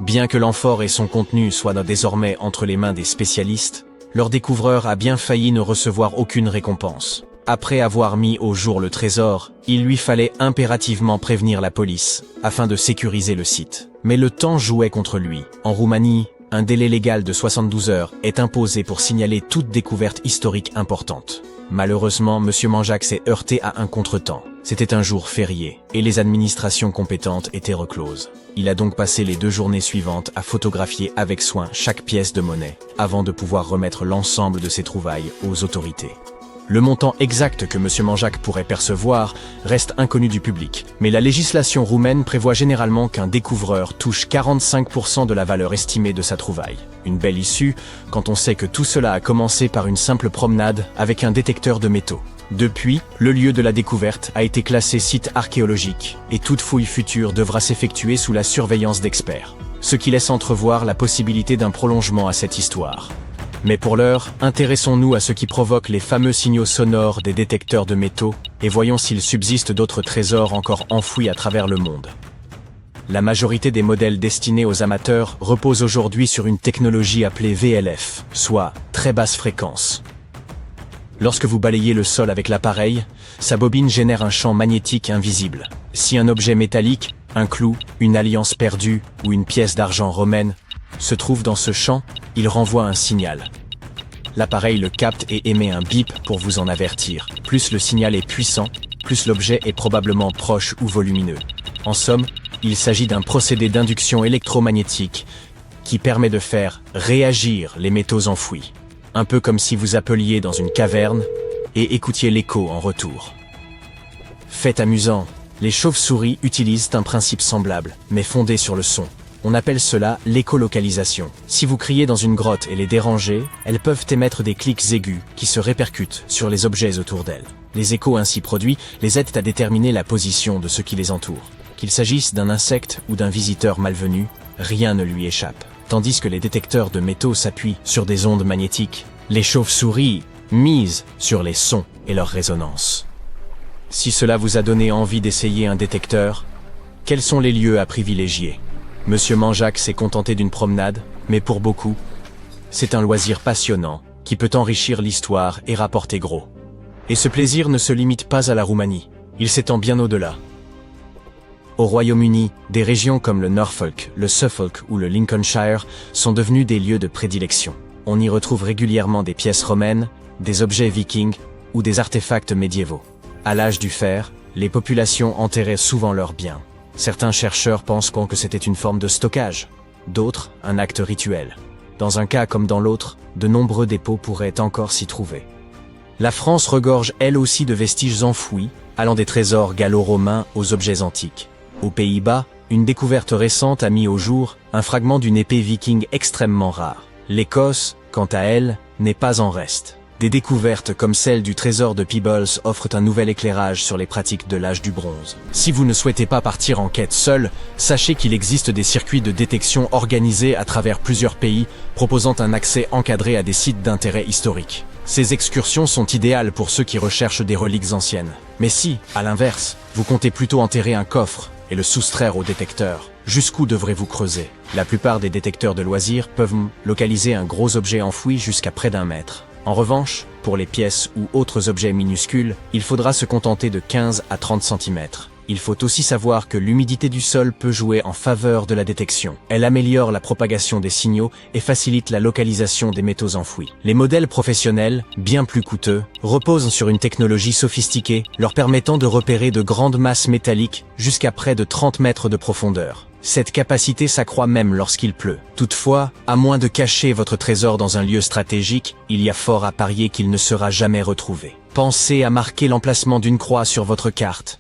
Bien que l'amphore et son contenu soient désormais entre les mains des spécialistes, leur découvreur a bien failli ne recevoir aucune récompense. Après avoir mis au jour le trésor, il lui fallait impérativement prévenir la police, afin de sécuriser le site. Mais le temps jouait contre lui. En Roumanie, un délai légal de 72 heures est imposé pour signaler toute découverte historique importante. Malheureusement, M. Manjac s'est heurté à un contretemps. C'était un jour férié, et les administrations compétentes étaient recloses. Il a donc passé les 2 journées suivantes à photographier avec soin chaque pièce de monnaie, avant de pouvoir remettre l'ensemble de ses trouvailles aux autorités. Le montant exact que M. Manjac pourrait percevoir reste inconnu du public, mais la législation roumaine prévoit généralement qu'un découvreur touche 45% de la valeur estimée de sa trouvaille. Une belle issue, quand on sait que tout cela a commencé par une simple promenade avec un détecteur de métaux. Depuis, le lieu de la découverte a été classé site archéologique, et toute fouille future devra s'effectuer sous la surveillance d'experts, ce qui laisse entrevoir la possibilité d'un prolongement à cette histoire. Mais pour l'heure, intéressons-nous à ce qui provoque les fameux signaux sonores des détecteurs de métaux et voyons s'il subsiste d'autres trésors encore enfouis à travers le monde. La majorité des modèles destinés aux amateurs reposent aujourd'hui sur une technologie appelée VLF, soit très basse fréquence. Lorsque vous balayez le sol avec l'appareil, sa bobine génère un champ magnétique invisible. Si un objet métallique, un clou, une alliance perdue ou une pièce d'argent romaine se trouve dans ce champ, il renvoie un signal. L'appareil le capte et émet un bip pour vous en avertir. Plus le signal est puissant, plus l'objet est probablement proche ou volumineux. En somme, il s'agit d'un procédé d'induction électromagnétique qui permet de faire réagir les métaux enfouis. Un peu comme si vous appeliez dans une caverne et écoutiez l'écho en retour. Fait amusant, les chauves-souris utilisent un principe semblable, mais fondé sur le son. On appelle cela l'écholocalisation. Si vous criez dans une grotte et les dérangez, elles peuvent émettre des clics aigus qui se répercutent sur les objets autour d'elles. Les échos ainsi produits les aident à déterminer la position de ce qui les entoure. Qu'il s'agisse d'un insecte ou d'un visiteur malvenu, rien ne lui échappe. Tandis que les détecteurs de métaux s'appuient sur des ondes magnétiques, les chauves-souris misent sur les sons et leur résonance. Si cela vous a donné envie d'essayer un détecteur, quels sont les lieux à privilégier ? Monsieur Manjac s'est contenté d'une promenade, mais pour beaucoup, c'est un loisir passionnant qui peut enrichir l'histoire et rapporter gros. Et ce plaisir ne se limite pas à la Roumanie, il s'étend bien au-delà. Au Royaume-Uni, des régions comme le Norfolk, le Suffolk ou le Lincolnshire sont devenues des lieux de prédilection. On y retrouve régulièrement des pièces romaines, des objets vikings ou des artefacts médiévaux. À l'âge du fer, les populations enterraient souvent leurs biens. Certains chercheurs pensent que c'était une forme de stockage, d'autres un acte rituel. Dans un cas comme dans l'autre, de nombreux dépôts pourraient encore s'y trouver. La France regorge elle aussi de vestiges enfouis, allant des trésors gallo-romains aux objets antiques. Aux Pays-Bas, une découverte récente a mis au jour un fragment d'une épée viking extrêmement rare. L'Écosse, quant à elle, n'est pas en reste. Des découvertes comme celle du trésor de Peebles offrent un nouvel éclairage sur les pratiques de l'âge du bronze. Si vous ne souhaitez pas partir en quête seul, sachez qu'il existe des circuits de détection organisés à travers plusieurs pays, proposant un accès encadré à des sites d'intérêt historique. Ces excursions sont idéales pour ceux qui recherchent des reliques anciennes. Mais si, à l'inverse, vous comptez plutôt enterrer un coffre et le soustraire au détecteur, jusqu'où devrez-vous creuser? La plupart des détecteurs de loisirs peuvent localiser un gros objet enfoui jusqu'à près d'1 mètre. En revanche, pour les pièces ou autres objets minuscules, il faudra se contenter de 15 à 30 cm. Il faut aussi savoir que l'humidité du sol peut jouer en faveur de la détection. Elle améliore la propagation des signaux et facilite la localisation des métaux enfouis. Les modèles professionnels, bien plus coûteux, reposent sur une technologie sophistiquée, leur permettant de repérer de grandes masses métalliques jusqu'à près de 30 mètres de profondeur. Cette capacité s'accroît même lorsqu'il pleut. Toutefois, à moins de cacher votre trésor dans un lieu stratégique, il y a fort à parier qu'il ne sera jamais retrouvé. Pensez à marquer l'emplacement d'une croix sur votre carte.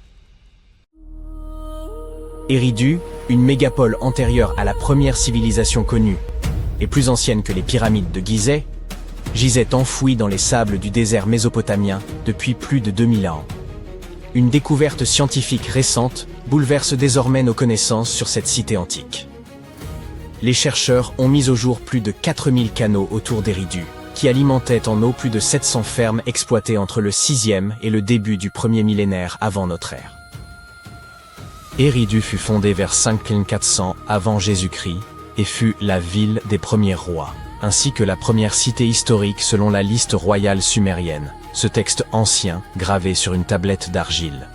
Eridu, une mégapole antérieure à la première civilisation connue, et plus ancienne que les pyramides de Gizeh, gisait enfouie dans les sables du désert mésopotamien depuis plus de 2000 ans. Une découverte scientifique récente bouleverse désormais nos connaissances sur cette cité antique. Les chercheurs ont mis au jour plus de 4000 canaux autour d'Eridu, qui alimentaient en eau plus de 700 fermes exploitées entre le 6e et le début du 1er millénaire avant notre ère. Eridu fut fondée vers 5400 avant Jésus-Christ et fut la ville des premiers rois, ainsi que la première cité historique selon la liste royale sumérienne, ce texte ancien gravé sur une tablette d'argile.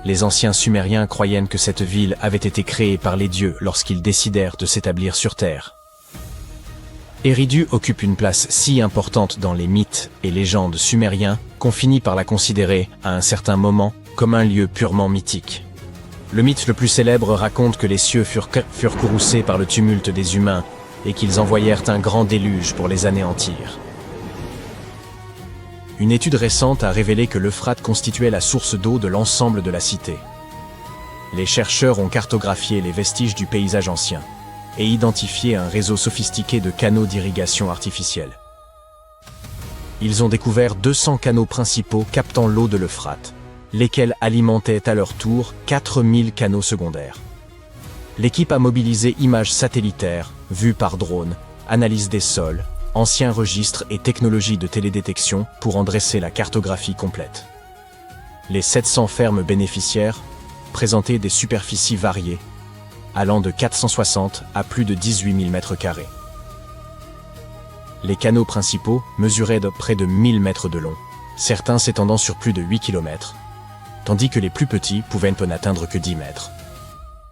Les anciens Sumériens croyaient que cette ville avait été créée par les dieux lorsqu'ils décidèrent de s'établir sur Terre. Eridu occupe une place si importante dans les mythes et légendes sumériens qu'on finit par la considérer, à un certain moment, comme un lieu purement mythique. Le mythe le plus célèbre raconte que les cieux furent courroucés par le tumulte des humains et qu'ils envoyèrent un grand déluge pour les anéantir. Une étude récente a révélé que l'Euphrate constituait la source d'eau de l'ensemble de la cité. Les chercheurs ont cartographié les vestiges du paysage ancien et identifié un réseau sophistiqué de canaux d'irrigation artificielle. Ils ont découvert 200 canaux principaux captant l'eau de l'Euphrate, lesquels alimentaient à leur tour 4000 canaux secondaires. L'équipe a mobilisé images satellitaires, vues par drone, analyse des sols, anciens registres et technologies de télédétection pour en dresser la cartographie complète. Les 700 fermes bénéficiaires présentaient des superficies variées, allant de 460 à plus de 18 000 m². Les canaux principaux mesuraient de près de 1000 mètres de long, certains s'étendant sur plus de 8 km, tandis que les plus petits pouvaient n'atteindre que 10 mètres.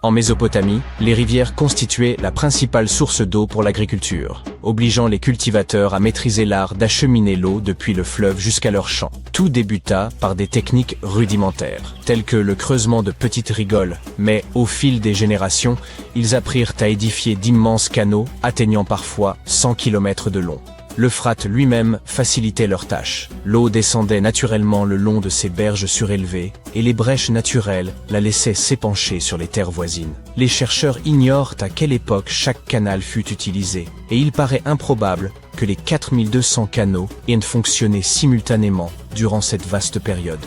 En Mésopotamie, les rivières constituaient la principale source d'eau pour l'agriculture, obligeant les cultivateurs à maîtriser l'art d'acheminer l'eau depuis le fleuve jusqu'à leurs champs. Tout débuta par des techniques rudimentaires, telles que le creusement de petites rigoles, mais au fil des générations, ils apprirent à édifier d'immenses canaux atteignant parfois 100 km de long. L'Euphrate lui-même facilitait leurs tâches. L'eau descendait naturellement le long de ces berges surélevées, et les brèches naturelles la laissaient s'épancher sur les terres voisines. Les chercheurs ignorent à quelle époque chaque canal fut utilisé, et il paraît improbable que les 4200 canaux aient fonctionné simultanément durant cette vaste période.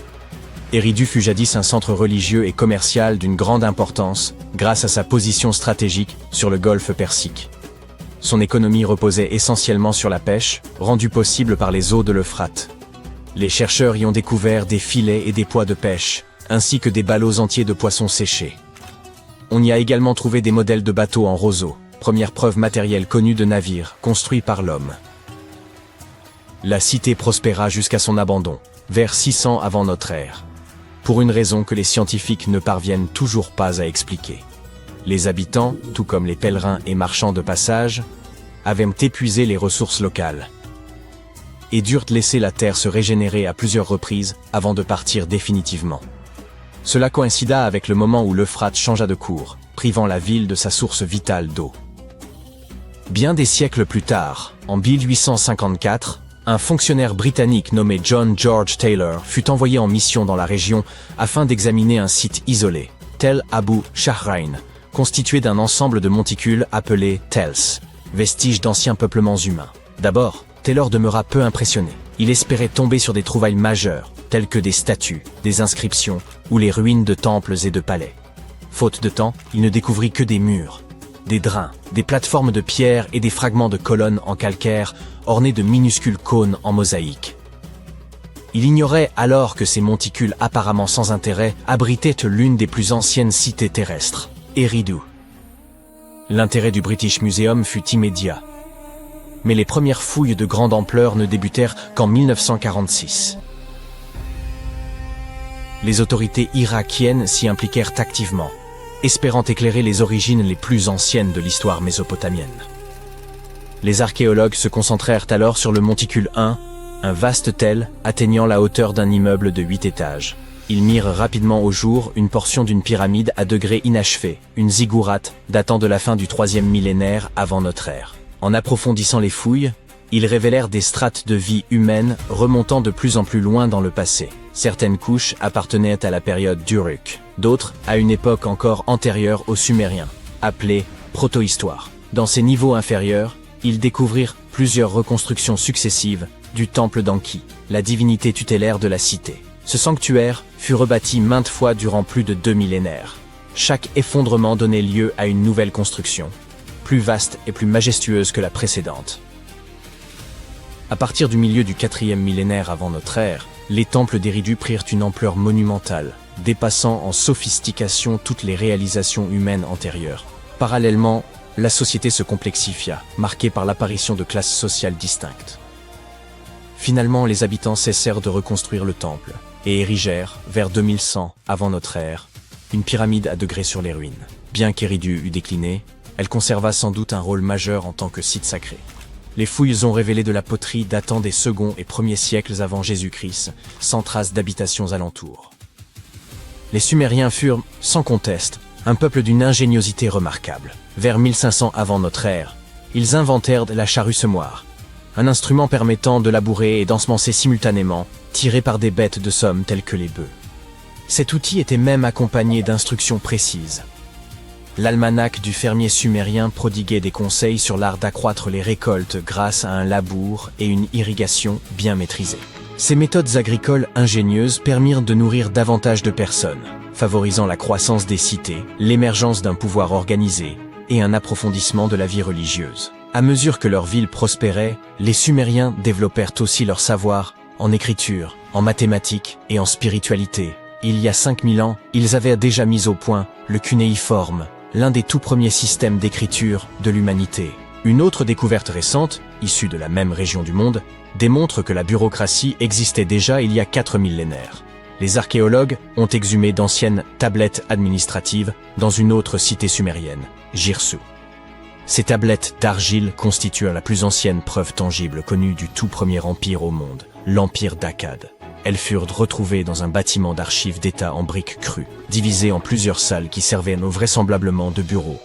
Eridu fut jadis un centre religieux et commercial d'une grande importance, grâce à sa position stratégique sur le golfe Persique. Son économie reposait essentiellement sur la pêche, rendue possible par les eaux de l'Euphrate. Les chercheurs y ont découvert des filets et des poids de pêche, ainsi que des ballots entiers de poissons séchés. On y a également trouvé des modèles de bateaux en roseau, première preuve matérielle connue de navires construits par l'homme. La cité prospéra jusqu'à son abandon, vers 600 avant notre ère, pour une raison que les scientifiques ne parviennent toujours pas à expliquer. Les habitants, tout comme les pèlerins et marchands de passage, avaient épuisé les ressources locales et durent laisser la terre se régénérer à plusieurs reprises avant de partir définitivement. Cela coïncida avec le moment où l'Euphrate changea de cours, privant la ville de sa source vitale d'eau. Bien des siècles plus tard, en 1854, un fonctionnaire britannique nommé John George Taylor fut envoyé en mission dans la région afin d'examiner un site isolé, Tel Abu Shahrain, constitué d'un ensemble de monticules appelés Tels, vestiges d'anciens peuplements humains. D'abord, Taylor demeura peu impressionné. Il espérait tomber sur des trouvailles majeures, telles que des statues, des inscriptions ou les ruines de temples et de palais. Faute de temps, il ne découvrit que des murs, des drains, des plateformes de pierre et des fragments de colonnes en calcaire ornés de minuscules cônes en mosaïque. Il ignorait alors que ces monticules apparemment sans intérêt abritaient l'une des plus anciennes cités terrestres, Eridu. L'intérêt du British Museum fut immédiat. Mais les premières fouilles de grande ampleur ne débutèrent qu'en 1946. Les autorités irakiennes s'y impliquèrent activement, espérant éclairer les origines les plus anciennes de l'histoire mésopotamienne. Les archéologues se concentrèrent alors sur le monticule 1, un vaste tel atteignant la hauteur d'un immeuble de 8 étages. Ils mirent rapidement au jour une portion d'une pyramide à degrés inachevés, une ziggourate datant de la fin du 3e millénaire avant notre ère. En approfondissant les fouilles, ils révélèrent des strates de vie humaine remontant de plus en plus loin dans le passé. Certaines couches appartenaient à la période d'Uruk, d'autres à une époque encore antérieure aux Sumériens, appelée protohistoire. Dans ces niveaux inférieurs, ils découvrirent plusieurs reconstructions successives du temple d'Anki, la divinité tutélaire de la cité. Ce sanctuaire fut rebâti maintes fois durant plus de 2 millénaires. Chaque effondrement donnait lieu à une nouvelle construction, plus vaste et plus majestueuse que la précédente. À partir du milieu du 4e millénaire avant notre ère, les temples d'Eridu prirent une ampleur monumentale, dépassant en sophistication toutes les réalisations humaines antérieures. Parallèlement, la société se complexifia, marquée par l'apparition de classes sociales distinctes. Finalement, les habitants cessèrent de reconstruire le temple et érigèrent, vers 2100 avant notre ère, une pyramide à degrés sur les ruines. Bien qu'Eridu eût décliné, elle conserva sans doute un rôle majeur en tant que site sacré. Les fouilles ont révélé de la poterie datant des 2e et 1er siècles avant Jésus-Christ, sans trace d'habitations alentour. Les Sumériens furent, sans conteste, un peuple d'une ingéniosité remarquable. Vers 1500 avant notre ère, ils inventèrent la charrue semoir, un instrument permettant de labourer et d'ensemencer simultanément, tiré par des bêtes de somme telles que les bœufs. Cet outil était même accompagné d'instructions précises. L'almanach du fermier sumérien prodiguait des conseils sur l'art d'accroître les récoltes grâce à un labour et une irrigation bien maîtrisée. Ces méthodes agricoles ingénieuses permirent de nourrir davantage de personnes, favorisant la croissance des cités, l'émergence d'un pouvoir organisé et un approfondissement de la vie religieuse. À mesure que leur ville prospérait, les Sumériens développèrent aussi leur savoir en écriture, en mathématiques et en spiritualité. Il y a 5000 ans, ils avaient déjà mis au point le cunéiforme, l'un des tout premiers systèmes d'écriture de l'humanité. Une autre découverte récente, issue de la même région du monde, démontre que la bureaucratie existait déjà il y a 4 millénaires. Les archéologues ont exhumé d'anciennes tablettes administratives dans une autre cité sumérienne, Girsu. Ces tablettes d'argile constituent la plus ancienne preuve tangible connue du tout premier empire au monde, l'empire d'Akkad. Elles furent retrouvées dans un bâtiment d'archives d'État en briques crues, divisé en plusieurs salles qui servaient vraisemblablement de bureaux.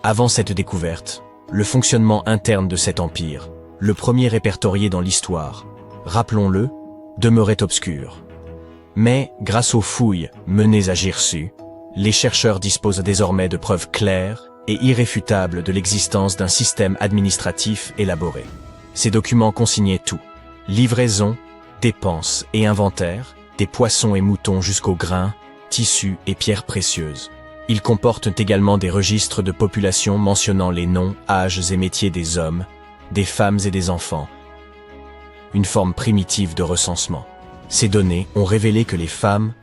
Avant cette découverte, le fonctionnement interne de cet empire, le premier répertorié dans l'histoire, rappelons-le, demeurait obscur. Mais, grâce aux fouilles menées à Girsu, les chercheurs disposent désormais de preuves claires et irréfutables de l'existence d'un système administratif élaboré. Ces documents consignaient tout, livraison, dépenses et inventaire, des poissons et moutons jusqu'aux grains, tissus et pierres précieuses. Ils comportent également des registres de population mentionnant les noms, âges et métiers des hommes, des femmes et des enfants. Une forme primitive de recensement. Ces données ont révélé que les femmes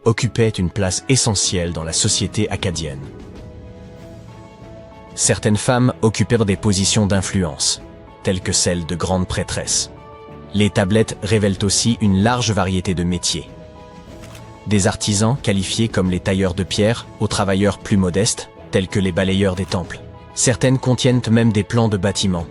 occupaient une place essentielle dans la société akkadienne. Certaines femmes occupèrent des positions d'influence, telles que celles de grandes prêtresses. Les tablettes révèlent aussi une large variété de métiers. Des artisans qualifiés comme les tailleurs de pierre aux travailleurs plus modestes, tels que les balayeurs des temples. Certaines contiennent même des plans de bâtiments,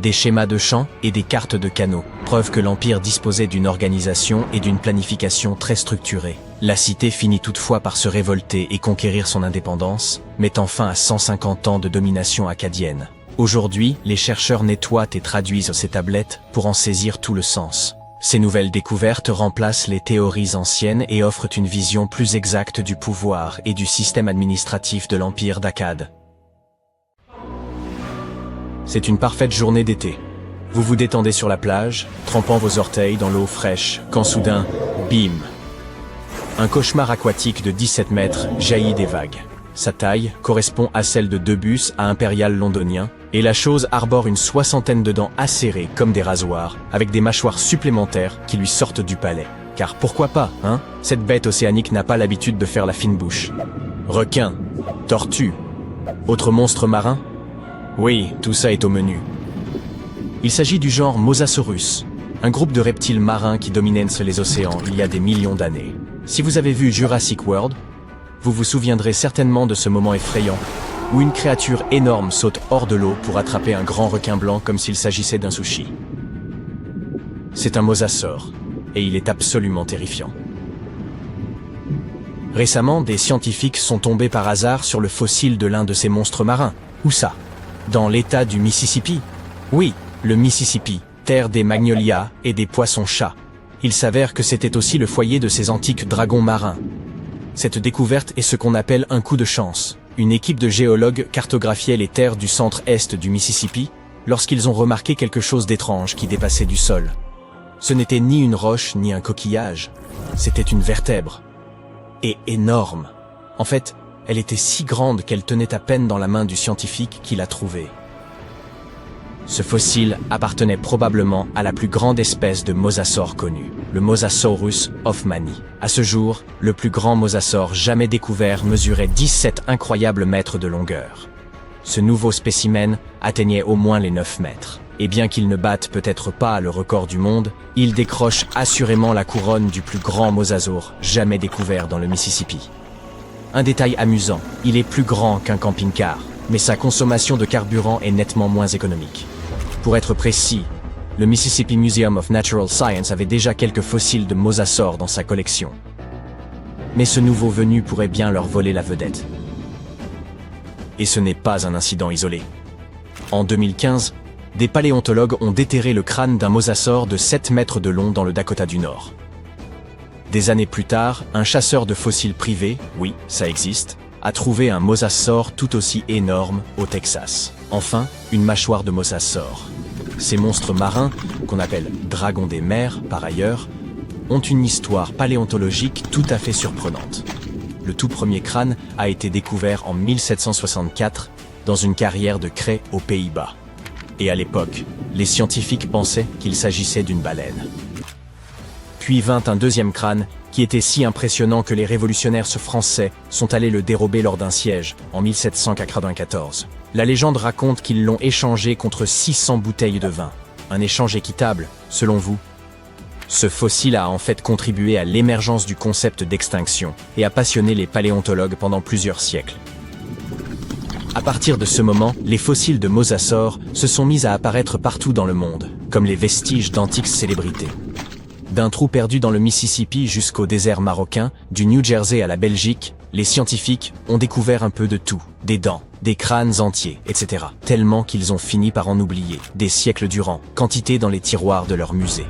des schémas de champs et des cartes de canaux, preuve que l'Empire disposait d'une organisation et d'une planification très structurées. La cité finit toutefois par se révolter et conquérir son indépendance, mettant fin à 150 ans de domination acadienne. Aujourd'hui, les chercheurs nettoient et traduisent ces tablettes pour en saisir tout le sens. Ces nouvelles découvertes remplacent les théories anciennes et offrent une vision plus exacte du pouvoir et du système administratif de l'Empire d'Akkad. C'est une parfaite journée d'été. Vous vous détendez sur la plage, trempant vos orteils dans l'eau fraîche, quand soudain, bim! Un cauchemar aquatique de 17 mètres jaillit des vagues. Sa taille correspond à celle de 2 bus à impérial londonien, et la chose arbore une 60aine de dents acérées comme des rasoirs, avec des mâchoires supplémentaires qui lui sortent du palais. Car pourquoi pas, hein? Cette bête océanique n'a pas l'habitude de faire la fine bouche. Requins, tortues, autres monstres marins? Oui, tout ça est au menu. Il s'agit du genre Mosasaurus, un groupe de reptiles marins qui dominaient les océans il y a des millions d'années. Si vous avez vu Jurassic World, vous vous souviendrez certainement de ce moment effrayant où une créature énorme saute hors de l'eau pour attraper un grand requin blanc comme s'il s'agissait d'un sushi. C'est un mosasaure, et il est absolument terrifiant. Récemment, des scientifiques sont tombés par hasard sur le fossile de l'un de ces monstres marins. Où ça? Dans l'état du Mississippi? Oui, le Mississippi, terre des magnolias et des poissons-chats. Il s'avère que c'était aussi le foyer de ces antiques dragons marins. Cette découverte est ce qu'on appelle un coup de chance. Une équipe de géologues cartographiait les terres du centre-est du Mississippi lorsqu'ils ont remarqué quelque chose d'étrange qui dépassait du sol. Ce n'était ni une roche ni un coquillage, c'était une vertèbre. Et énorme. En fait, elle était si grande qu'elle tenait à peine dans la main du scientifique qui l'a trouvée. Ce fossile appartenait probablement à la plus grande espèce de mosasaure connue, le Mosasaurus hoffmanni. À ce jour, le plus grand mosasaure jamais découvert mesurait 17 incroyables mètres de longueur. Ce nouveau spécimen atteignait au moins les 9 mètres. Et bien qu'il ne batte peut-être pas le record du monde, il décroche assurément la couronne du plus grand mosasaure jamais découvert dans le Mississippi. Un détail amusant, il est plus grand qu'un camping-car, mais sa consommation de carburant est nettement moins économique. Pour être précis, le Mississippi Museum of Natural Science avait déjà quelques fossiles de mosasaures dans sa collection. Mais ce nouveau venu pourrait bien leur voler la vedette. Et ce n'est pas un incident isolé. En 2015, des paléontologues ont déterré le crâne d'un mosasaure de 7 mètres de long dans le Dakota du Nord. Des années plus tard, un chasseur de fossiles privé, oui, ça existe, a trouvé un mosasaure tout aussi énorme au Texas. Enfin, une mâchoire de mosasaure. Ces monstres marins, qu'on appelle dragons des mers par ailleurs, ont une histoire paléontologique tout à fait surprenante. Le tout premier crâne a été découvert en 1764 dans une carrière de craie aux Pays-Bas. Et à l'époque, les scientifiques pensaient qu'il s'agissait d'une baleine. Puis vint un deuxième crâne qui était si impressionnant que les révolutionnaires français sont allés le dérober lors d'un siège en 1794. La légende raconte qu'ils l'ont échangé contre 600 bouteilles de vin. Un échange équitable, selon vous? Ce fossile a en fait contribué à l'émergence du concept d'extinction et a passionné les paléontologues pendant plusieurs siècles. À partir de ce moment, les fossiles de mosasaures se sont mis à apparaître partout dans le monde, comme les vestiges d'antiques célébrités. D'un trou perdu dans le Mississippi jusqu'au désert marocain, du New Jersey à la Belgique, les scientifiques ont découvert un peu de tout, des dents, des crânes entiers, etc. Tellement qu'ils ont fini par en oublier, des siècles durant, quantité dans les tiroirs de leur musée.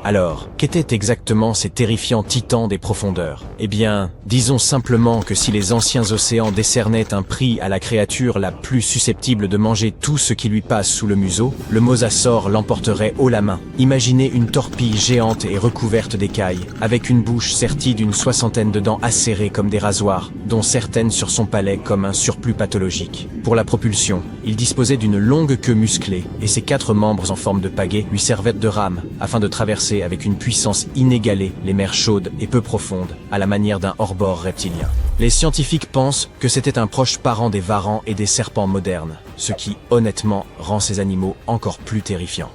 Alors, qu'étaient exactement ces terrifiants titans des profondeurs? Eh bien, disons simplement que si les anciens océans décernaient un prix à la créature la plus susceptible de manger tout ce qui lui passe sous le museau, le mosasaure l'emporterait haut la main. Imaginez une torpille géante et recouverte d'écailles, avec une bouche sertie d'une 60aine de dents acérées comme des rasoirs, dont certaines sur son palais comme un surplus pathologique. Pour la propulsion, il disposait d'une longue queue musclée, et ses 4 membres en forme de pagaie lui servaient de rame, afin de traverser avec une puissance inégalée les mers chaudes et peu profondes, à la manière d'un hors-bord reptilien. Les scientifiques pensent que c'était un proche parent des varans et des serpents modernes, ce qui, honnêtement, rend ces animaux encore plus terrifiants.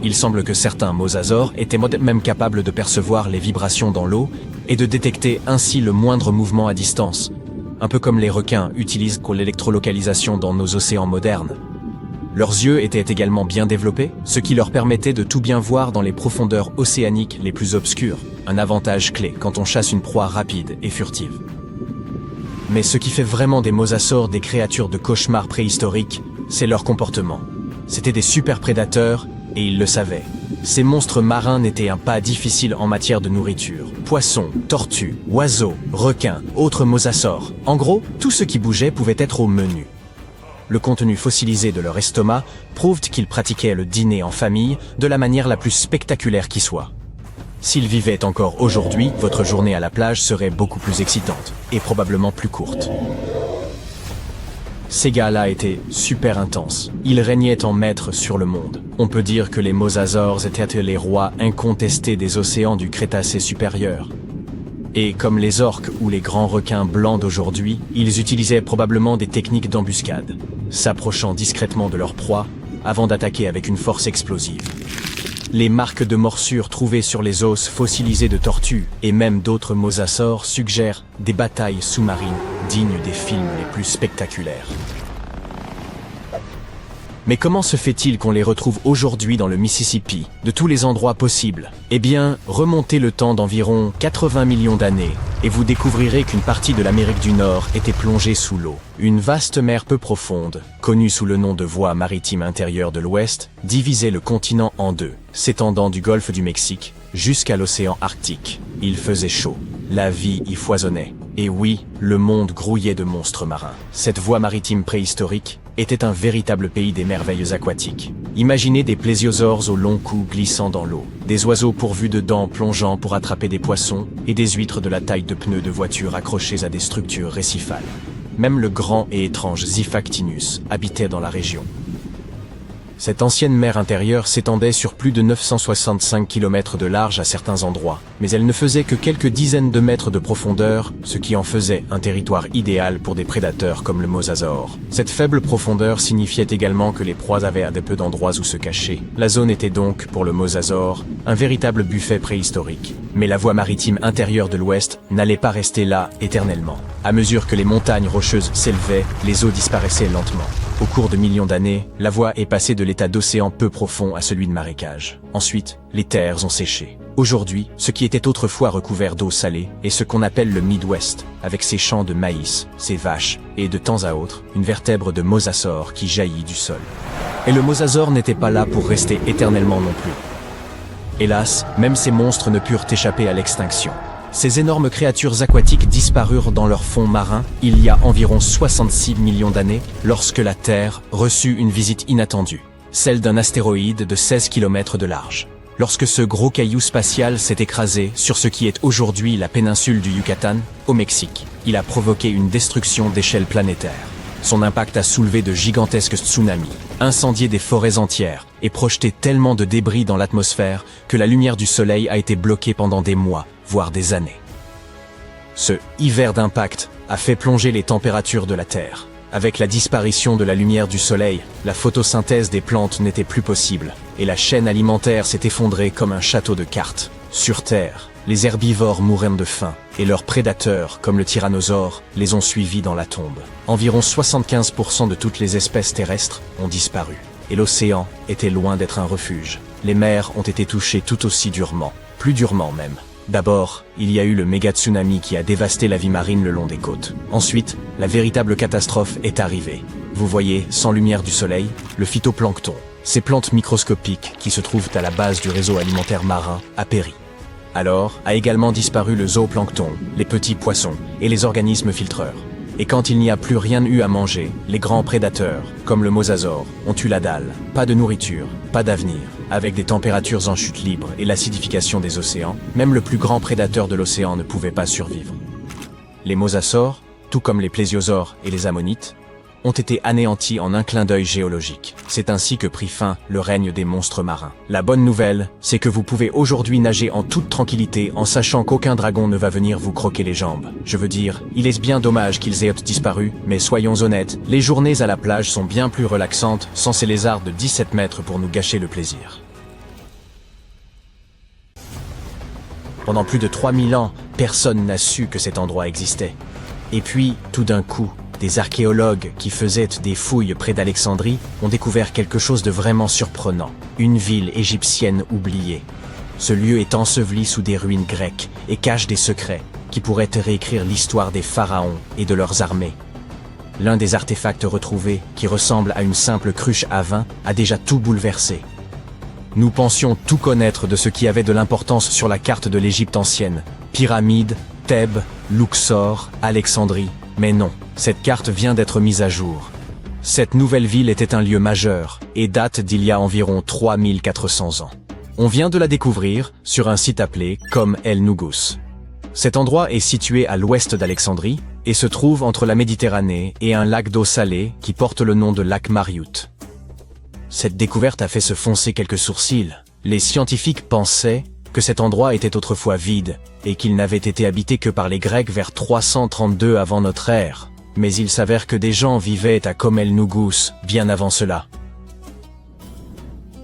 Il semble que certains mosasaures étaient même capables de percevoir les vibrations dans l'eau et de détecter ainsi le moindre mouvement à distance, un peu comme les requins utilisent pour l'électrolocalisation dans nos océans modernes. Leurs yeux étaient également bien développés, ce qui leur permettait de tout bien voir dans les profondeurs océaniques les plus obscures, un avantage clé quand on chasse une proie rapide et furtive. Mais ce qui fait vraiment des mosasaures des créatures de cauchemar préhistoriques, c'est leur comportement. C'étaient des super prédateurs, et ils le savaient. Ces monstres marins n'étaient un pas difficile en matière de nourriture. Poissons, tortues, oiseaux, requins, autres mosasaures. En gros, tout ce qui bougeait pouvait être au menu. Le contenu fossilisé de leur estomac prouve qu'ils pratiquaient le dîner en famille de la manière la plus spectaculaire qui soit. S'ils vivaient encore aujourd'hui, votre journée à la plage serait beaucoup plus excitante, et probablement plus courte. Ces gars-là étaient super intenses. Ils régnaient en maîtres sur le monde. On peut dire que les mosasaures étaient les rois incontestés des océans du Crétacé supérieur. Et comme les orques ou les grands requins blancs d'aujourd'hui, ils utilisaient probablement des techniques d'embuscade, s'approchant discrètement de leur proie avant d'attaquer avec une force explosive. Les marques de morsures trouvées sur les os fossilisés de tortues et même d'autres mosasaures suggèrent des batailles sous-marines dignes des films les plus spectaculaires. Mais comment se fait-il qu'on les retrouve aujourd'hui dans le Mississippi, de tous les endroits possibles? Eh bien, remontez le temps d'environ 80 millions d'années, et vous découvrirez qu'une partie de l'Amérique du Nord était plongée sous l'eau. Une vaste mer peu profonde, connue sous le nom de voie maritime intérieure de l'Ouest, divisait le continent en deux, s'étendant du golfe du Mexique jusqu'à l'océan Arctique. Il faisait chaud, la vie y foisonnait. Et oui, le monde grouillait de monstres marins. Cette voie maritime préhistorique était un véritable pays des merveilles aquatiques. Imaginez des plésiosaures au long cou glissant dans l'eau, des oiseaux pourvus de dents plongeant pour attraper des poissons et des huîtres de la taille de pneus de voiture accrochées à des structures récifales. Même le grand et étrange Xiphactinus habitait dans la région. Cette ancienne mer intérieure s'étendait sur plus de 965 km de large à certains endroits, mais elle ne faisait que quelques dizaines de mètres de profondeur, ce qui en faisait un territoire idéal pour des prédateurs comme le mosasaure. Cette faible profondeur signifiait également que les proies avaient assez peu d'endroits où se cacher. La zone était donc, pour le mosasaure, un véritable buffet préhistorique. Mais la voie maritime intérieure de l'Ouest n'allait pas rester là éternellement. À mesure que les montagnes rocheuses s'élevaient, les eaux disparaissaient lentement. Au cours de millions d'années, la voie est passée de l'état d'océan peu profond à celui de marécage. Ensuite, les terres ont séché. Aujourd'hui, ce qui était autrefois recouvert d'eau salée est ce qu'on appelle le Midwest, avec ses champs de maïs, ses vaches, et de temps à autre, une vertèbre de mosasaure qui jaillit du sol. Et le mosasaure n'était pas là pour rester éternellement non plus. Hélas, même ces monstres ne purent échapper à l'extinction. Ces énormes créatures aquatiques disparurent dans leur fond marin il y a environ 66 millions d'années lorsque la Terre reçut une visite inattendue, celle d'un astéroïde de 16 km de large. Lorsque ce gros caillou spatial s'est écrasé sur ce qui est aujourd'hui la péninsule du Yucatan, au Mexique, il a provoqué une destruction d'échelle planétaire. Son impact a soulevé de gigantesques tsunamis, incendié des forêts entières et projeté tellement de débris dans l'atmosphère que la lumière du soleil a été bloquée pendant des mois, voire des années. Ce hiver d'impact a fait plonger les températures de la Terre. Avec la disparition de la lumière du soleil, la photosynthèse des plantes n'était plus possible, et la chaîne alimentaire s'est effondrée comme un château de cartes. Sur Terre, les herbivores mourraient de faim, et leurs prédateurs, comme le tyrannosaure, les ont suivis dans la tombe. Environ 75% de toutes les espèces terrestres ont disparu, et l'océan était loin d'être un refuge. Les mers ont été touchées tout aussi durement, plus durement même. D'abord, il y a eu le méga-tsunami qui a dévasté la vie marine le long des côtes. Ensuite, la véritable catastrophe est arrivée. Vous voyez, sans lumière du soleil, le phytoplancton, ces plantes microscopiques qui se trouvent à la base du réseau alimentaire marin, a péri. Alors, a également disparu le zooplancton, les petits poissons et les organismes filtreurs. Et quand il n'y a plus rien eu à manger, les grands prédateurs, comme le mosasaure, ont eu la dalle. Pas de nourriture, pas d'avenir. Avec des températures en chute libre et l'acidification des océans, même le plus grand prédateur de l'océan ne pouvait pas survivre. Les mosasaures, tout comme les plésiosaures et les ammonites, ont été anéantis en un clin d'œil géologique. C'est ainsi que prit fin le règne des monstres marins. La bonne nouvelle, c'est que vous pouvez aujourd'hui nager en toute tranquillité en sachant qu'aucun dragon ne va venir vous croquer les jambes. Je veux dire, il est bien dommage qu'ils aient disparu, mais soyons honnêtes, les journées à la plage sont bien plus relaxantes sans ces lézards de 17 mètres pour nous gâcher le plaisir. Pendant plus de 3000 ans, personne n'a su que cet endroit existait. Et puis, tout d'un coup, des archéologues qui faisaient des fouilles près d'Alexandrie ont découvert quelque chose de vraiment surprenant. Une ville égyptienne oubliée. Ce lieu est enseveli sous des ruines grecques et cache des secrets qui pourraient réécrire l'histoire des pharaons et de leurs armées. L'un des artefacts retrouvés, qui ressemble à une simple cruche à vin, a déjà tout bouleversé. Nous pensions tout connaître de ce qui avait de l'importance sur la carte de l'Égypte ancienne. Pyramides, Thèbes, Luxor, Alexandrie. Mais non, cette carte vient d'être mise à jour. Cette nouvelle ville était un lieu majeur et date d'il y a environ 3400 ans. On vient de la découvrir sur un site appelé Kom El Nugus. Cet endroit est situé à l'ouest d'Alexandrie et se trouve entre la Méditerranée et un lac d'eau salée qui porte le nom de lac Mariout. Cette découverte a fait se foncer quelques sourcils. Les scientifiques pensaient que cet endroit était autrefois vide et qu'il n'avait été habité que par les Grecs vers 332 avant notre ère. Mais il s'avère que des gens vivaient à Kom El Nugus bien avant cela.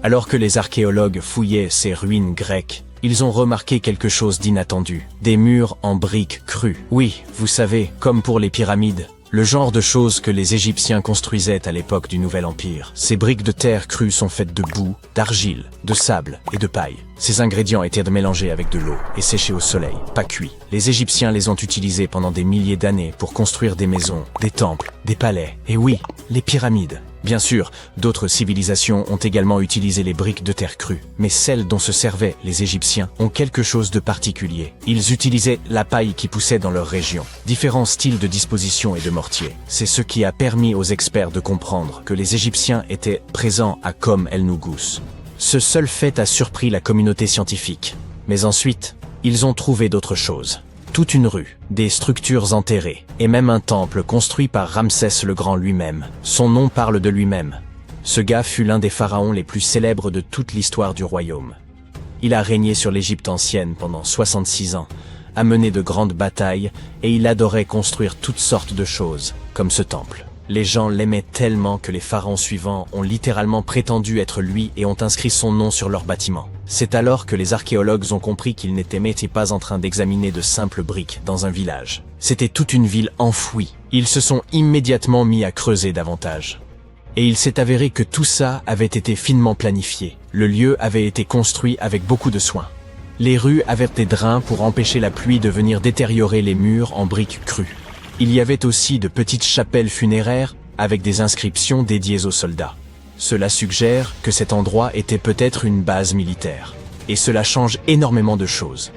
Alors que les archéologues fouillaient ces ruines grecques, ils ont remarqué quelque chose d'inattendu. Des murs en briques crues. Oui, vous savez, comme pour les pyramides, le genre de choses que les Égyptiens construisaient à l'époque du Nouvel Empire. Ces briques de terre crue sont faites de boue, d'argile, de sable et de paille. Ces ingrédients étaient mélangés avec de l'eau et séchés au soleil, pas cuits. Les Égyptiens les ont utilisés pendant des milliers d'années pour construire des maisons, des temples, des palais. Et oui, les pyramides. Bien sûr, d'autres civilisations ont également utilisé les briques de terre crue, mais celles dont se servaient les Égyptiens ont quelque chose de particulier. Ils utilisaient la paille qui poussait dans leur région, différents styles de disposition et de mortier. C'est ce qui a permis aux experts de comprendre que les Égyptiens étaient présents à Kom El Nugus. Ce seul fait a surpris la communauté scientifique. Mais ensuite, ils ont trouvé d'autres choses. Toute une rue, des structures enterrées, et même un temple construit par Ramsès le Grand lui-même. Son nom parle de lui-même. Ce gars fut l'un des pharaons les plus célèbres de toute l'histoire du royaume. Il a régné sur l'Égypte ancienne pendant 66 ans, a mené de grandes batailles, et il adorait construire toutes sortes de choses, comme ce temple. Les gens l'aimaient tellement que les pharaons suivants ont littéralement prétendu être lui et ont inscrit son nom sur leur bâtiment. C'est alors que les archéologues ont compris qu'ils n'étaient pas en train d'examiner de simples briques dans un village. C'était toute une ville enfouie. Ils se sont immédiatement mis à creuser davantage. Et il s'est avéré que tout ça avait été finement planifié. Le lieu avait été construit avec beaucoup de soin. Les rues avaient des drains pour empêcher la pluie de venir détériorer les murs en briques crues. Il y avait aussi de petites chapelles funéraires avec des inscriptions dédiées aux soldats. Cela suggère que cet endroit était peut-être une base militaire. Et cela change énormément de choses.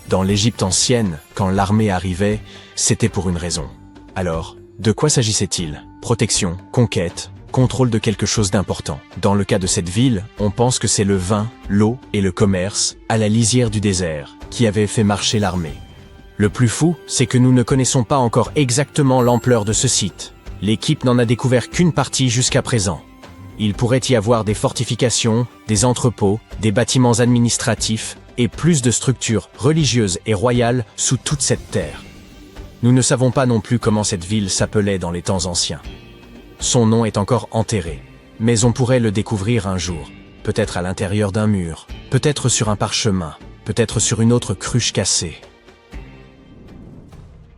Dans l'Égypte ancienne, quand l'armée arrivait, c'était pour une raison. Alors, de quoi s'agissait-il? Protection, conquête, contrôle de quelque chose d'important. Dans le cas de cette ville, on pense que c'est le vin, l'eau et le commerce, à la lisière du désert, qui avaient fait marcher l'armée. Le plus fou, c'est que nous ne connaissons pas encore exactement l'ampleur de ce site. L'équipe n'en a découvert qu'une partie jusqu'à présent. Il pourrait y avoir des fortifications, des entrepôts, des bâtiments administratifs et plus de structures religieuses et royales sous toute cette terre. Nous ne savons pas non plus comment cette ville s'appelait dans les temps anciens. Son nom est encore enterré, mais on pourrait le découvrir un jour, peut-être à l'intérieur d'un mur, peut-être sur un parchemin, peut-être sur une autre cruche cassée.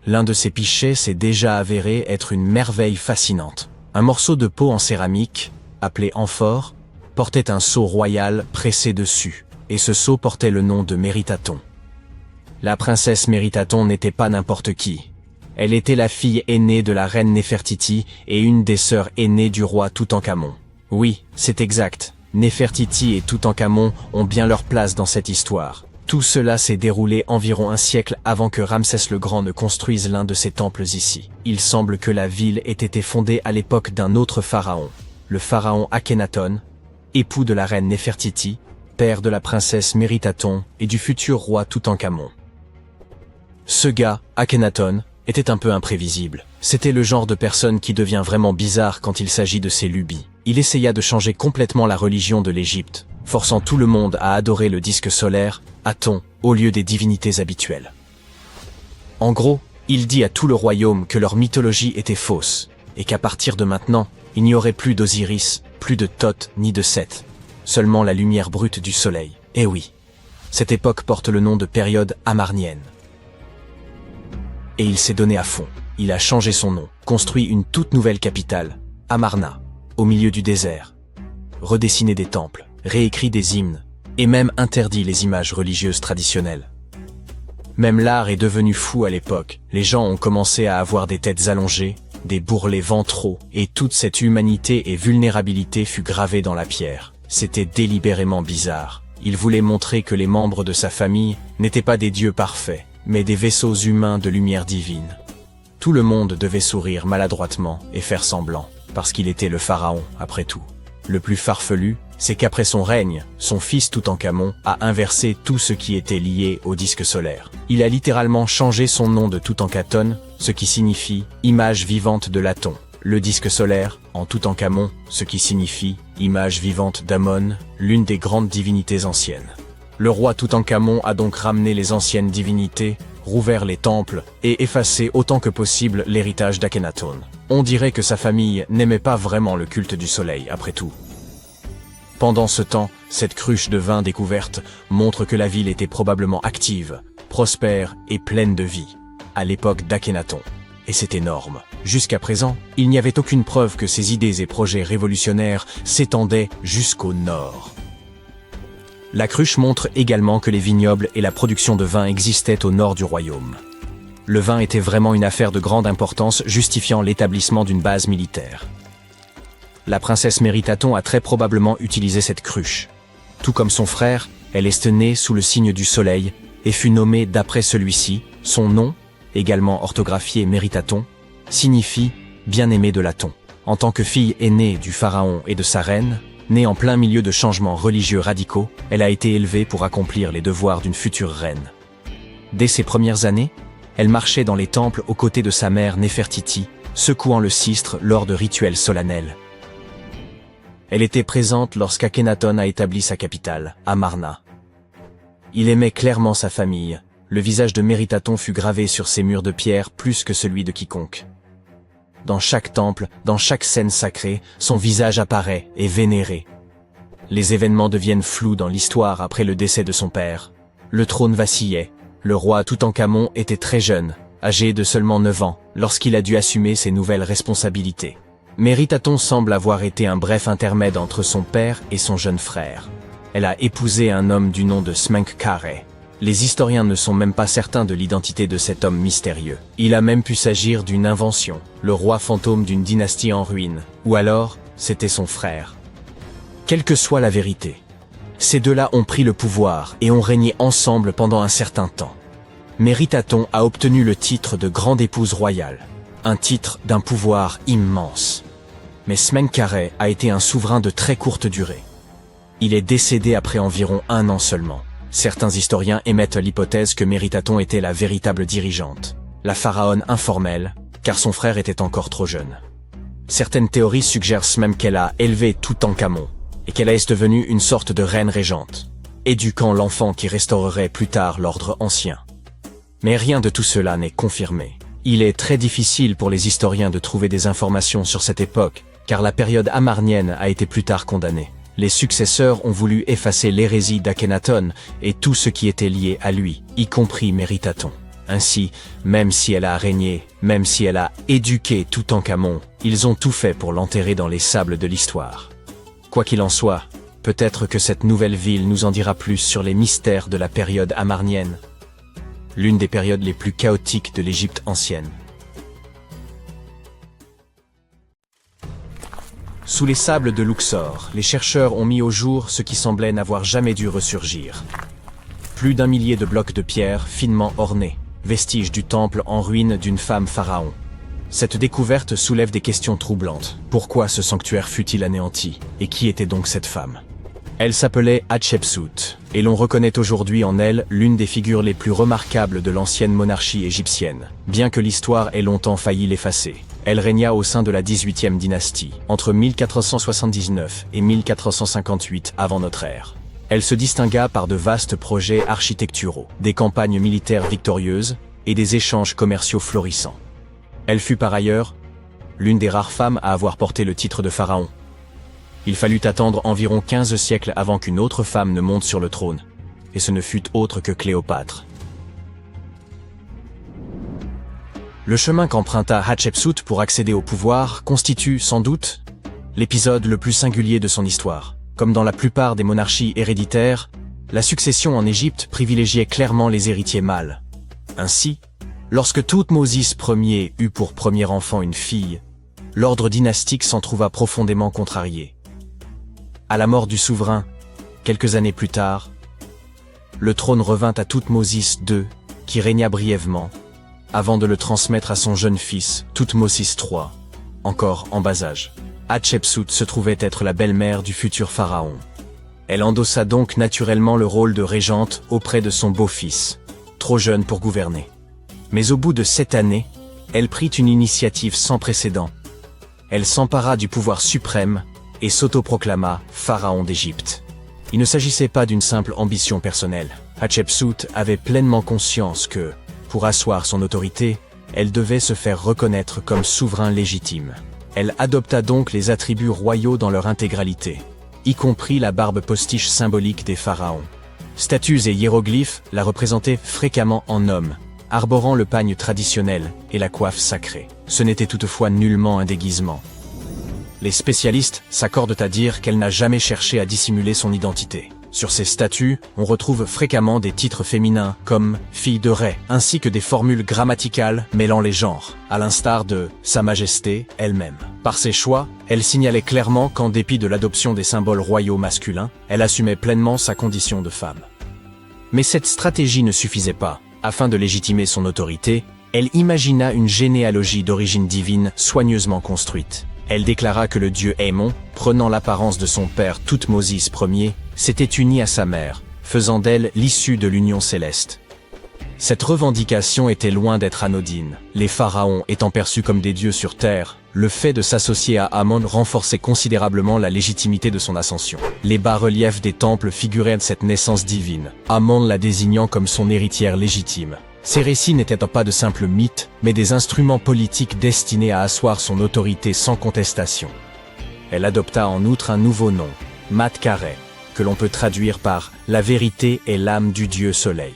L'un de ces pichets s'est déjà avéré être une merveille fascinante. Un morceau de peau en céramique, appelé amphore, portait un sceau royal pressé dessus, et ce sceau portait le nom de Méritaton. La princesse Méritaton n'était pas n'importe qui. Elle était la fille aînée de la reine Néfertiti et une des sœurs aînées du roi Toutankhamon. Oui, c'est exact, Néfertiti et Toutankhamon ont bien leur place dans cette histoire. Tout cela s'est déroulé environ un siècle avant que Ramsès le Grand ne construise l'un de ses temples ici. Il semble que la ville ait été fondée à l'époque d'un autre pharaon, le pharaon Akhenaton, époux de la reine Néfertiti, père de la princesse Méritaton et du futur roi Toutankhamon. Ce gars, Akhenaton, était un peu imprévisible. C'était le genre de personne qui devient vraiment bizarre quand il s'agit de ses lubies. Il essaya de changer complètement la religion de l'Égypte, forçant tout le monde à adorer le disque solaire, Aton, au lieu des divinités habituelles. En gros, il dit à tout le royaume que leur mythologie était fausse, et qu'à partir de maintenant, il n'y aurait plus d'Osiris, plus de Thoth ni de Seth, seulement la lumière brute du soleil. Eh oui, cette époque porte le nom de période amarnienne. Et il s'est donné à fond. Il a changé son nom, construit une toute nouvelle capitale, Amarna, au milieu du désert, redessiné des temples, réécrit des hymnes, et même interdit les images religieuses traditionnelles. Même l'art est devenu fou à l'époque. Les gens ont commencé à avoir des têtes allongées, des bourrelets ventraux, et toute cette humanité et vulnérabilité fut gravée dans la pierre. C'était délibérément bizarre. Il voulait montrer que les membres de sa famille n'étaient pas des dieux parfaits, mais des vaisseaux humains de lumière divine. Tout le monde devait sourire maladroitement et faire semblant, parce qu'il était le pharaon, après tout. Le plus farfelu, c'est qu'après son règne, son fils Toutankhamon a inversé tout ce qui était lié au disque solaire. Il a littéralement changé son nom de Toutankhaton, ce qui signifie « image vivante de l'Aton ». Le disque solaire, en Toutankhamon, ce qui signifie « image vivante d'Amon », l'une des grandes divinités anciennes. Le roi Toutankhamon a donc ramené les anciennes divinités, rouvert les temples et effacé autant que possible l'héritage d'Akhenaton. On dirait que sa famille n'aimait pas vraiment le culte du soleil, après tout. Pendant ce temps, cette cruche de vin découverte montre que la ville était probablement active, prospère et pleine de vie, à l'époque d'Akhenaton. Et c'est énorme. Jusqu'à présent, il n'y avait aucune preuve que ses idées et projets révolutionnaires s'étendaient jusqu'au nord. La cruche montre également que les vignobles et la production de vin existaient au nord du royaume. Le vin était vraiment une affaire de grande importance, justifiant l'établissement d'une base militaire. La princesse Méritaton a très probablement utilisé cette cruche. Tout comme son frère, elle est née sous le signe du soleil et fut nommée d'après celui-ci. Son nom, également orthographié Méritaton, signifie « bien-aimé de l'Aton ». En tant que fille aînée du pharaon et de sa reine, née en plein milieu de changements religieux radicaux, elle a été élevée pour accomplir les devoirs d'une future reine. Dès ses premières années, elle marchait dans les temples aux côtés de sa mère Néfertiti, secouant le sistre lors de rituels solennels. Elle était présente lorsqu'Akhenaton a établi sa capitale, Amarna. Il aimait clairement sa famille. Le visage de Méritaton fut gravé sur ses murs de pierre plus que celui de quiconque. Dans chaque temple, dans chaque scène sacrée, son visage apparaît et vénéré. Les événements deviennent flous dans l'histoire après le décès de son père. Le trône vacillait. Le roi Toutankhamon était très jeune, âgé de seulement 9 ans, lorsqu'il a dû assumer ses nouvelles responsabilités. Méritaton semble avoir été un bref intermède entre son père et son jeune frère. Elle a épousé un homme du nom de Smenkhkare. Les historiens ne sont même pas certains de l'identité de cet homme mystérieux. Il a même pu s'agir d'une invention, le roi fantôme d'une dynastie en ruine, ou alors, c'était son frère. Quelle que soit la vérité, ces deux-là ont pris le pouvoir et ont régné ensemble pendant un certain temps. Méritaton a obtenu le titre de grande épouse royale, un titre d'un pouvoir immense. Mais Smenkhkare a été un souverain de très courte durée. Il est décédé après environ 1 an seulement. Certains historiens émettent l'hypothèse que Méritaton était la véritable dirigeante, la pharaone informelle, car son frère était encore trop jeune. Certaines théories suggèrent même qu'elle a élevé Toutankhamon, et qu'elle est devenue une sorte de reine régente, éduquant l'enfant qui restaurerait plus tard l'ordre ancien. Mais rien de tout cela n'est confirmé. Il est très difficile pour les historiens de trouver des informations sur cette époque, car la période amarnienne a été plus tard condamnée. Les successeurs ont voulu effacer l'hérésie d'Akhenaton et tout ce qui était lié à lui, y compris Méritaton. Ainsi, même si elle a régné, même si elle a éduqué Toutankhamon, ils ont tout fait pour l'enterrer dans les sables de l'histoire. Quoi qu'il en soit, peut-être que cette nouvelle ville nous en dira plus sur les mystères de la période amarnienne, l'une des périodes les plus chaotiques de l'Égypte ancienne. Sous les sables de Luxor, les chercheurs ont mis au jour ce qui semblait n'avoir jamais dû ressurgir. Plus d'1 millier de blocs de pierre finement ornés, vestiges du temple en ruine d'une femme pharaon. Cette découverte soulève des questions troublantes. Pourquoi ce sanctuaire fut-il anéanti? Et qui était donc cette femme? Elle s'appelait Hatshepsut, et l'on reconnaît aujourd'hui en elle l'une des figures les plus remarquables de l'ancienne monarchie égyptienne, bien que l'histoire ait longtemps failli l'effacer. Elle régna au sein de la 18e dynastie, entre 1479 et 1458 avant notre ère. Elle se distingua par de vastes projets architecturaux, des campagnes militaires victorieuses et des échanges commerciaux florissants. Elle fut par ailleurs l'une des rares femmes à avoir porté le titre de pharaon. Il fallut attendre environ 15 siècles avant qu'une autre femme ne monte sur le trône, et ce ne fut autre que Cléopâtre. Le chemin qu'emprunta Hatshepsut pour accéder au pouvoir constitue, sans doute, l'épisode le plus singulier de son histoire. Comme dans la plupart des monarchies héréditaires, la succession en Égypte privilégiait clairement les héritiers mâles. Ainsi, lorsque Thoutmôsis Ier eut pour premier enfant une fille, l'ordre dynastique s'en trouva profondément contrarié. À la mort du souverain, quelques années plus tard, le trône revint à Thoutmôsis II, qui régna brièvement, avant de le transmettre à son jeune fils, Thoutmôsis III, encore en bas âge. Hatshepsut se trouvait être la belle-mère du futur pharaon. Elle endossa donc naturellement le rôle de régente auprès de son beau-fils, trop jeune pour gouverner. Mais au bout de 7 années, elle prit une initiative sans précédent. Elle s'empara du pouvoir suprême et s'autoproclama pharaon d'Égypte. Il ne s'agissait pas d'une simple ambition personnelle. Hatshepsut avait pleinement conscience que, pour asseoir son autorité, elle devait se faire reconnaître comme souverain légitime. Elle adopta donc les attributs royaux dans leur intégralité, y compris la barbe postiche symbolique des pharaons. Statues et hiéroglyphes la représentaient fréquemment en homme, arborant le pagne traditionnel et la coiffe sacrée. Ce n'était toutefois nullement un déguisement. Les spécialistes s'accordent à dire qu'elle n'a jamais cherché à dissimuler son identité. Sur ces statues, on retrouve fréquemment des titres féminins comme « fille de Ré », ainsi que des formules grammaticales mêlant les genres, à l'instar de « Sa Majesté » elle-même. Par ses choix, elle signalait clairement qu'en dépit de l'adoption des symboles royaux masculins, elle assumait pleinement sa condition de femme. Mais cette stratégie ne suffisait pas. Afin de légitimer son autorité, elle imagina une généalogie d'origine divine soigneusement construite. Elle déclara que le dieu Ammon, prenant l'apparence de son père Thoutmôsis Ier, s'était uni à sa mère, faisant d'elle l'issue de l'union céleste. Cette revendication était loin d'être anodine. Les pharaons étant perçus comme des dieux sur terre, le fait de s'associer à Ammon renforçait considérablement la légitimité de son ascension. Les bas-reliefs des temples figuraient cette naissance divine, Ammon la désignant comme son héritière légitime. Ces récits n'étaient pas de simples mythes, mais des instruments politiques destinés à asseoir son autorité sans contestation. Elle adopta en outre un nouveau nom, Mat-Kare, que l'on peut traduire par « la vérité est l'âme du dieu soleil ».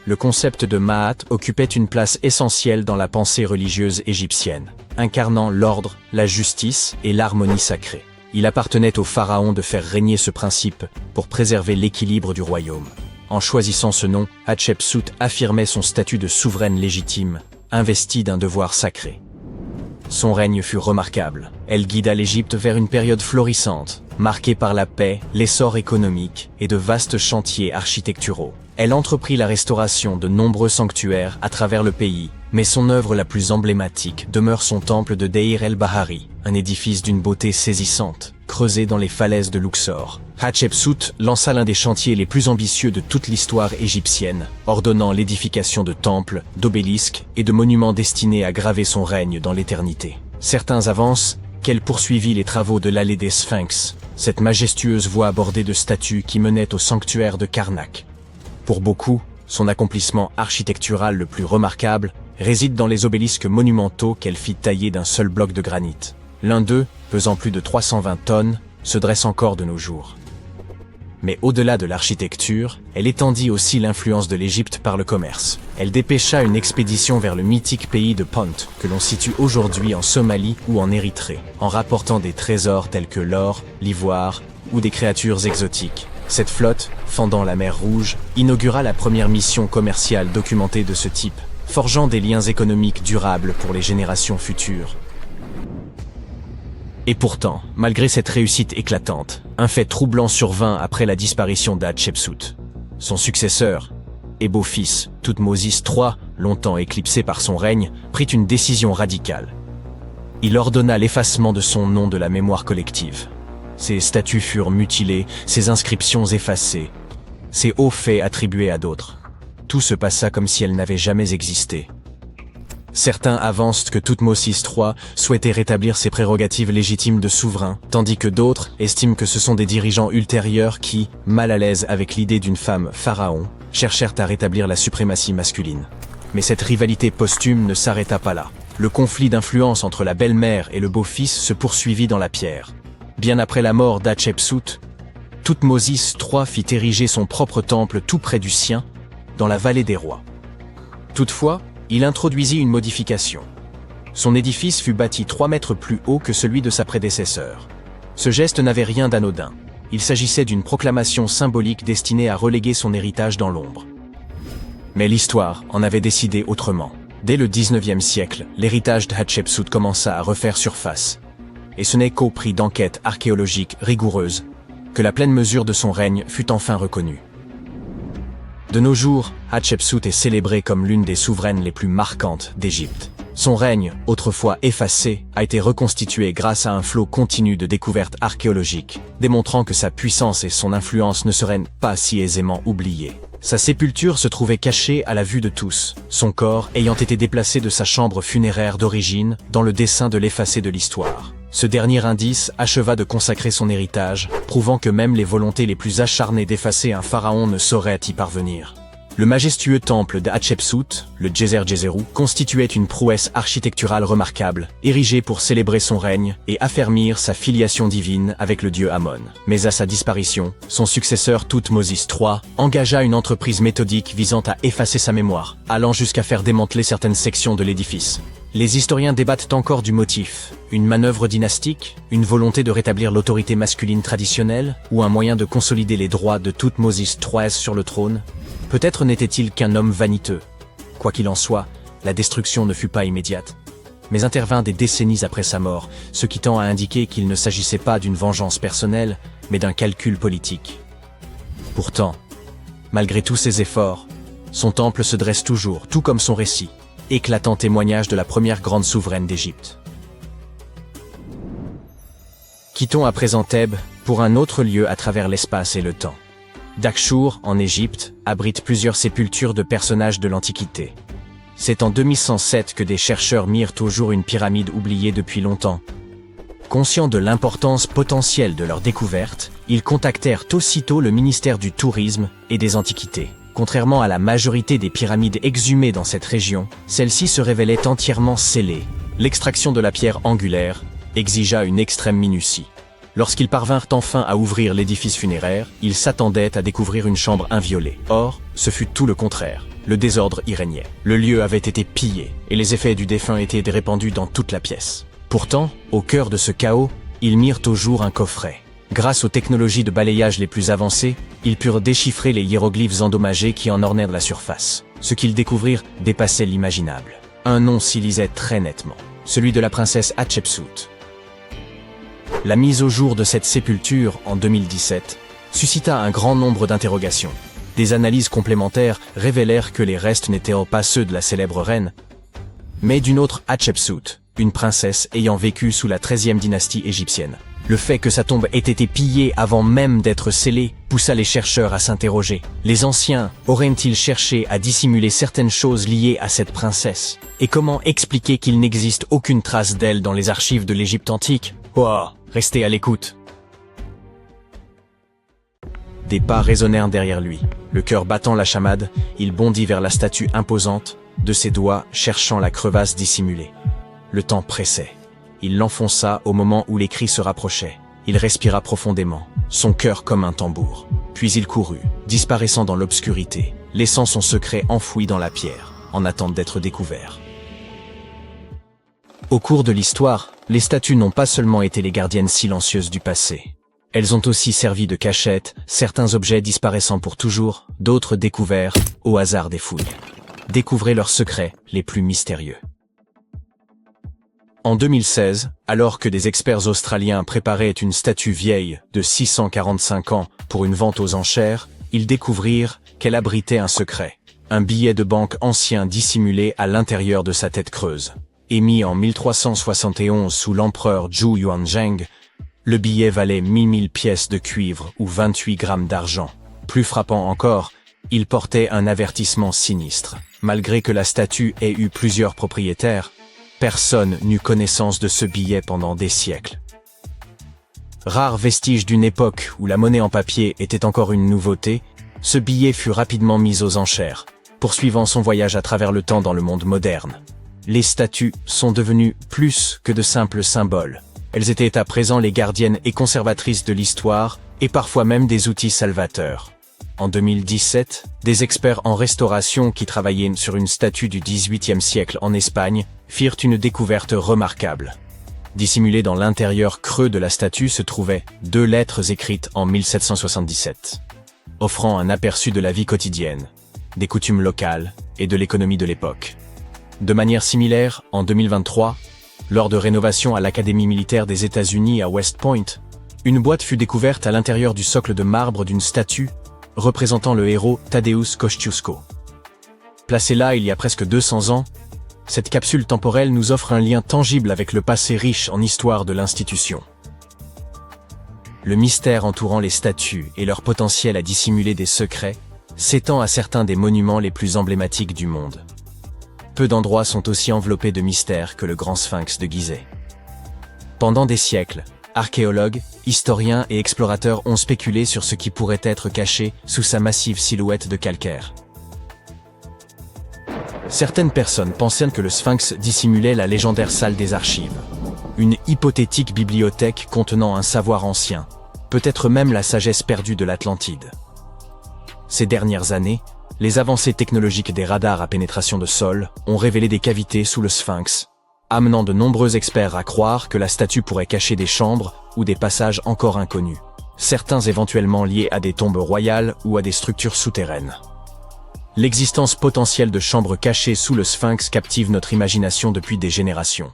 Le concept de Maat occupait une place essentielle dans la pensée religieuse égyptienne, incarnant l'ordre, la justice et l'harmonie sacrée. Il appartenait au pharaon de faire régner ce principe pour préserver l'équilibre du royaume. En choisissant ce nom, Hatshepsut affirmait son statut de souveraine légitime, investie d'un devoir sacré. Son règne fut remarquable. Elle guida l'Égypte vers une période florissante, marquée par la paix, l'essor économique et de vastes chantiers architecturaux. Elle entreprit la restauration de nombreux sanctuaires à travers le pays, mais son œuvre la plus emblématique demeure son temple de Deir el-Bahari, un édifice d'une beauté saisissante, creusé dans les falaises de Luxor. Hatshepsut lança l'un des chantiers les plus ambitieux de toute l'histoire égyptienne, ordonnant l'édification de temples, d'obélisques et de monuments destinés à graver son règne dans l'éternité. Certains avancent qu'elle poursuivit les travaux de l'allée des Sphinx, cette majestueuse voie bordée de statues qui menait au sanctuaire de Karnak. Pour beaucoup, son accomplissement architectural le plus remarquable réside dans les obélisques monumentaux qu'elle fit tailler d'un seul bloc de granit. L'un d'eux, pesant plus de 320 tonnes, se dresse encore de nos jours. Mais au-delà de l'architecture, elle étendit aussi l'influence de l'Égypte par le commerce. Elle dépêcha une expédition vers le mythique pays de Pont, que l'on situe aujourd'hui en Somalie ou en Érythrée, en rapportant des trésors tels que l'or, l'ivoire ou des créatures exotiques. Cette flotte, fendant la mer Rouge, inaugura la première mission commerciale documentée de ce type, forgeant des liens économiques durables pour les générations futures. Et pourtant, malgré cette réussite éclatante, un fait troublant survint après la disparition d'Hatshepsut. Son successeur, et beau-fils, Thoutmôsis III, longtemps éclipsé par son règne, prit une décision radicale. Il ordonna l'effacement de son nom de la mémoire collective. Ses statues furent mutilées, ses inscriptions effacées, ses hauts faits attribués à d'autres. Tout se passa comme si elle n'avait jamais existé. Certains avancent que Thoutmôsis III souhaitait rétablir ses prérogatives légitimes de souverain, tandis que d'autres estiment que ce sont des dirigeants ultérieurs qui, mal à l'aise avec l'idée d'une femme pharaon, cherchèrent à rétablir la suprématie masculine. Mais cette rivalité posthume ne s'arrêta pas là. Le conflit d'influence entre la belle-mère et le beau-fils se poursuivit dans la pierre. Bien après la mort d'Hatshepsut, Thoutmôsis III fit ériger son propre temple tout près du sien, dans la vallée des rois. Toutefois, il introduisit une modification. Son édifice fut bâti 3 mètres plus haut que celui de sa prédécesseur. Ce geste n'avait rien d'anodin. Il s'agissait d'une proclamation symbolique destinée à reléguer son héritage dans l'ombre. Mais l'histoire en avait décidé autrement. Dès le 19e siècle, l'héritage de Hatshepsut commença à refaire surface. Et ce n'est qu'au prix d'enquêtes archéologiques rigoureuses que la pleine mesure de son règne fut enfin reconnue. De nos jours, Hatshepsut est célébrée comme l'une des souveraines les plus marquantes d'Égypte. Son règne, autrefois effacé, a été reconstitué grâce à un flot continu de découvertes archéologiques, démontrant que sa puissance et son influence ne seraient pas si aisément oubliées. Sa sépulture se trouvait cachée à la vue de tous, son corps ayant été déplacé de sa chambre funéraire d'origine dans le dessein de l'effacer de l'histoire. Ce dernier indice acheva de consacrer son héritage, prouvant que même les volontés les plus acharnées d'effacer un pharaon ne sauraient y parvenir. Le majestueux temple de Hatshepsut, le Djeser-Djeserou, constituait une prouesse architecturale remarquable, érigée pour célébrer son règne et affermir sa filiation divine avec le dieu Amon. Mais à sa disparition, son successeur Thoutmôsis III engagea une entreprise méthodique visant à effacer sa mémoire, allant jusqu'à faire démanteler certaines sections de l'édifice. Les historiens débattent encore du motif. Une manœuvre dynastique, une volonté de rétablir l'autorité masculine traditionnelle, ou un moyen de consolider les droits de Thoutmôsis III sur le trône. Peut-être n'était-il qu'un homme vaniteux. Quoi qu'il en soit, la destruction ne fut pas immédiate, mais intervint des décennies après sa mort, ce qui tend à indiquer qu'il ne s'agissait pas d'une vengeance personnelle, mais d'un calcul politique. Pourtant, malgré tous ses efforts, son temple se dresse toujours, tout comme son récit, éclatant témoignage de la première grande souveraine d'Égypte. Quittons à présent Thèbes pour un autre lieu à travers l'espace et le temps. Dakhchour, en Égypte, abrite plusieurs sépultures de personnages de l'Antiquité. C'est en 2107 que des chercheurs mirent au jour une pyramide oubliée depuis longtemps. Conscients de l'importance potentielle de leur découverte, ils contactèrent aussitôt le ministère du Tourisme et des Antiquités. Contrairement à la majorité des pyramides exhumées dans cette région, celle-ci se révélait entièrement scellée. L'extraction de la pierre angulaire exigea une extrême minutie. Lorsqu'ils parvinrent enfin à ouvrir l'édifice funéraire, ils s'attendaient à découvrir une chambre inviolée. Or, ce fut tout le contraire. Le désordre y régnait. Le lieu avait été pillé, et les effets du défunt étaient répandus dans toute la pièce. Pourtant, au cœur de ce chaos, ils mirent au jour un coffret. Grâce aux technologies de balayage les plus avancées, ils purent déchiffrer les hiéroglyphes endommagés qui en ornèrent la surface. Ce qu'ils découvrirent dépassait l'imaginable. Un nom s'y lisait très nettement, celui de la princesse Hatshepsut. La mise au jour de cette sépulture, en 2017, suscita un grand nombre d'interrogations. Des analyses complémentaires révélèrent que les restes n'étaient pas ceux de la célèbre reine, mais d'une autre Hatshepsut, une princesse ayant vécu sous la 13e dynastie égyptienne. Le fait que sa tombe ait été pillée avant même d'être scellée poussa les chercheurs à s'interroger. Les anciens auraient-ils cherché à dissimuler certaines choses liées à cette princesse? Et comment expliquer qu'il n'existe aucune trace d'elle dans les archives de l'Égypte antique? Oh, restez à l'écoute. Des pas résonnèrent derrière lui. Le cœur battant la chamade, il bondit vers la statue imposante, de ses doigts cherchant la crevasse dissimulée. Le temps pressait. Il l'enfonça au moment où les cris se rapprochaient. Il respira profondément, son cœur comme un tambour. Puis il courut, disparaissant dans l'obscurité, laissant son secret enfoui dans la pierre, en attente d'être découvert. Au cours de l'histoire, les statues n'ont pas seulement été les gardiennes silencieuses du passé. Elles ont aussi servi de cachette, certains objets disparaissant pour toujours, d'autres découverts au hasard des fouilles. Découvrez leurs secrets les plus mystérieux. En 2016, alors que des experts australiens préparaient une statue vieille de 645 ans pour une vente aux enchères, ils découvrirent qu'elle abritait un secret. Un billet de banque ancien dissimulé à l'intérieur de sa tête creuse. Émis en 1371 sous l'empereur Zhou Yuanzheng, le billet valait 1000 pièces de cuivre ou 28 grammes d'argent. Plus frappant encore, il portait un avertissement sinistre. Malgré que la statue ait eu plusieurs propriétaires, personne n'eut connaissance de ce billet pendant des siècles. Rare vestige d'une époque où la monnaie en papier était encore une nouveauté, ce billet fut rapidement mis aux enchères, poursuivant son voyage à travers le temps dans le monde moderne. Les statues sont devenues plus que de simples symboles. Elles étaient à présent les gardiennes et conservatrices de l'histoire, et parfois même des outils salvateurs. En 2017, des experts en restauration qui travaillaient sur une statue du XVIIIe siècle en Espagne firent une découverte remarquable. Dissimulées dans l'intérieur creux de la statue se trouvaient 2 lettres écrites en 1777, offrant un aperçu de la vie quotidienne, des coutumes locales et de l'économie de l'époque. De manière similaire, en 2023, lors de rénovations à l'Académie militaire des États-Unis à West Point, une boîte fut découverte à l'intérieur du socle de marbre d'une statue représentant le héros Tadeusz Kościuszko. Placée là il y a presque 200 ans, cette capsule temporelle nous offre un lien tangible avec le passé riche en histoire de l'institution. Le mystère entourant les statues et leur potentiel à dissimuler des secrets s'étend à certains des monuments les plus emblématiques du monde. Peu d'endroits sont aussi enveloppés de mystères que le Grand Sphinx de Gizeh. Pendant des siècles, archéologues, historiens et explorateurs ont spéculé sur ce qui pourrait être caché sous sa massive silhouette de calcaire. Certaines personnes pensaient que le Sphinx dissimulait la légendaire salle des archives, une hypothétique bibliothèque contenant un savoir ancien, peut-être même la sagesse perdue de l'Atlantide. Ces dernières années, les avancées technologiques des radars à pénétration de sol ont révélé des cavités sous le Sphinx, amenant de nombreux experts à croire que la statue pourrait cacher des chambres ou des passages encore inconnus, certains éventuellement liés à des tombes royales ou à des structures souterraines. L'existence potentielle de chambres cachées sous le Sphinx captive notre imagination depuis des générations.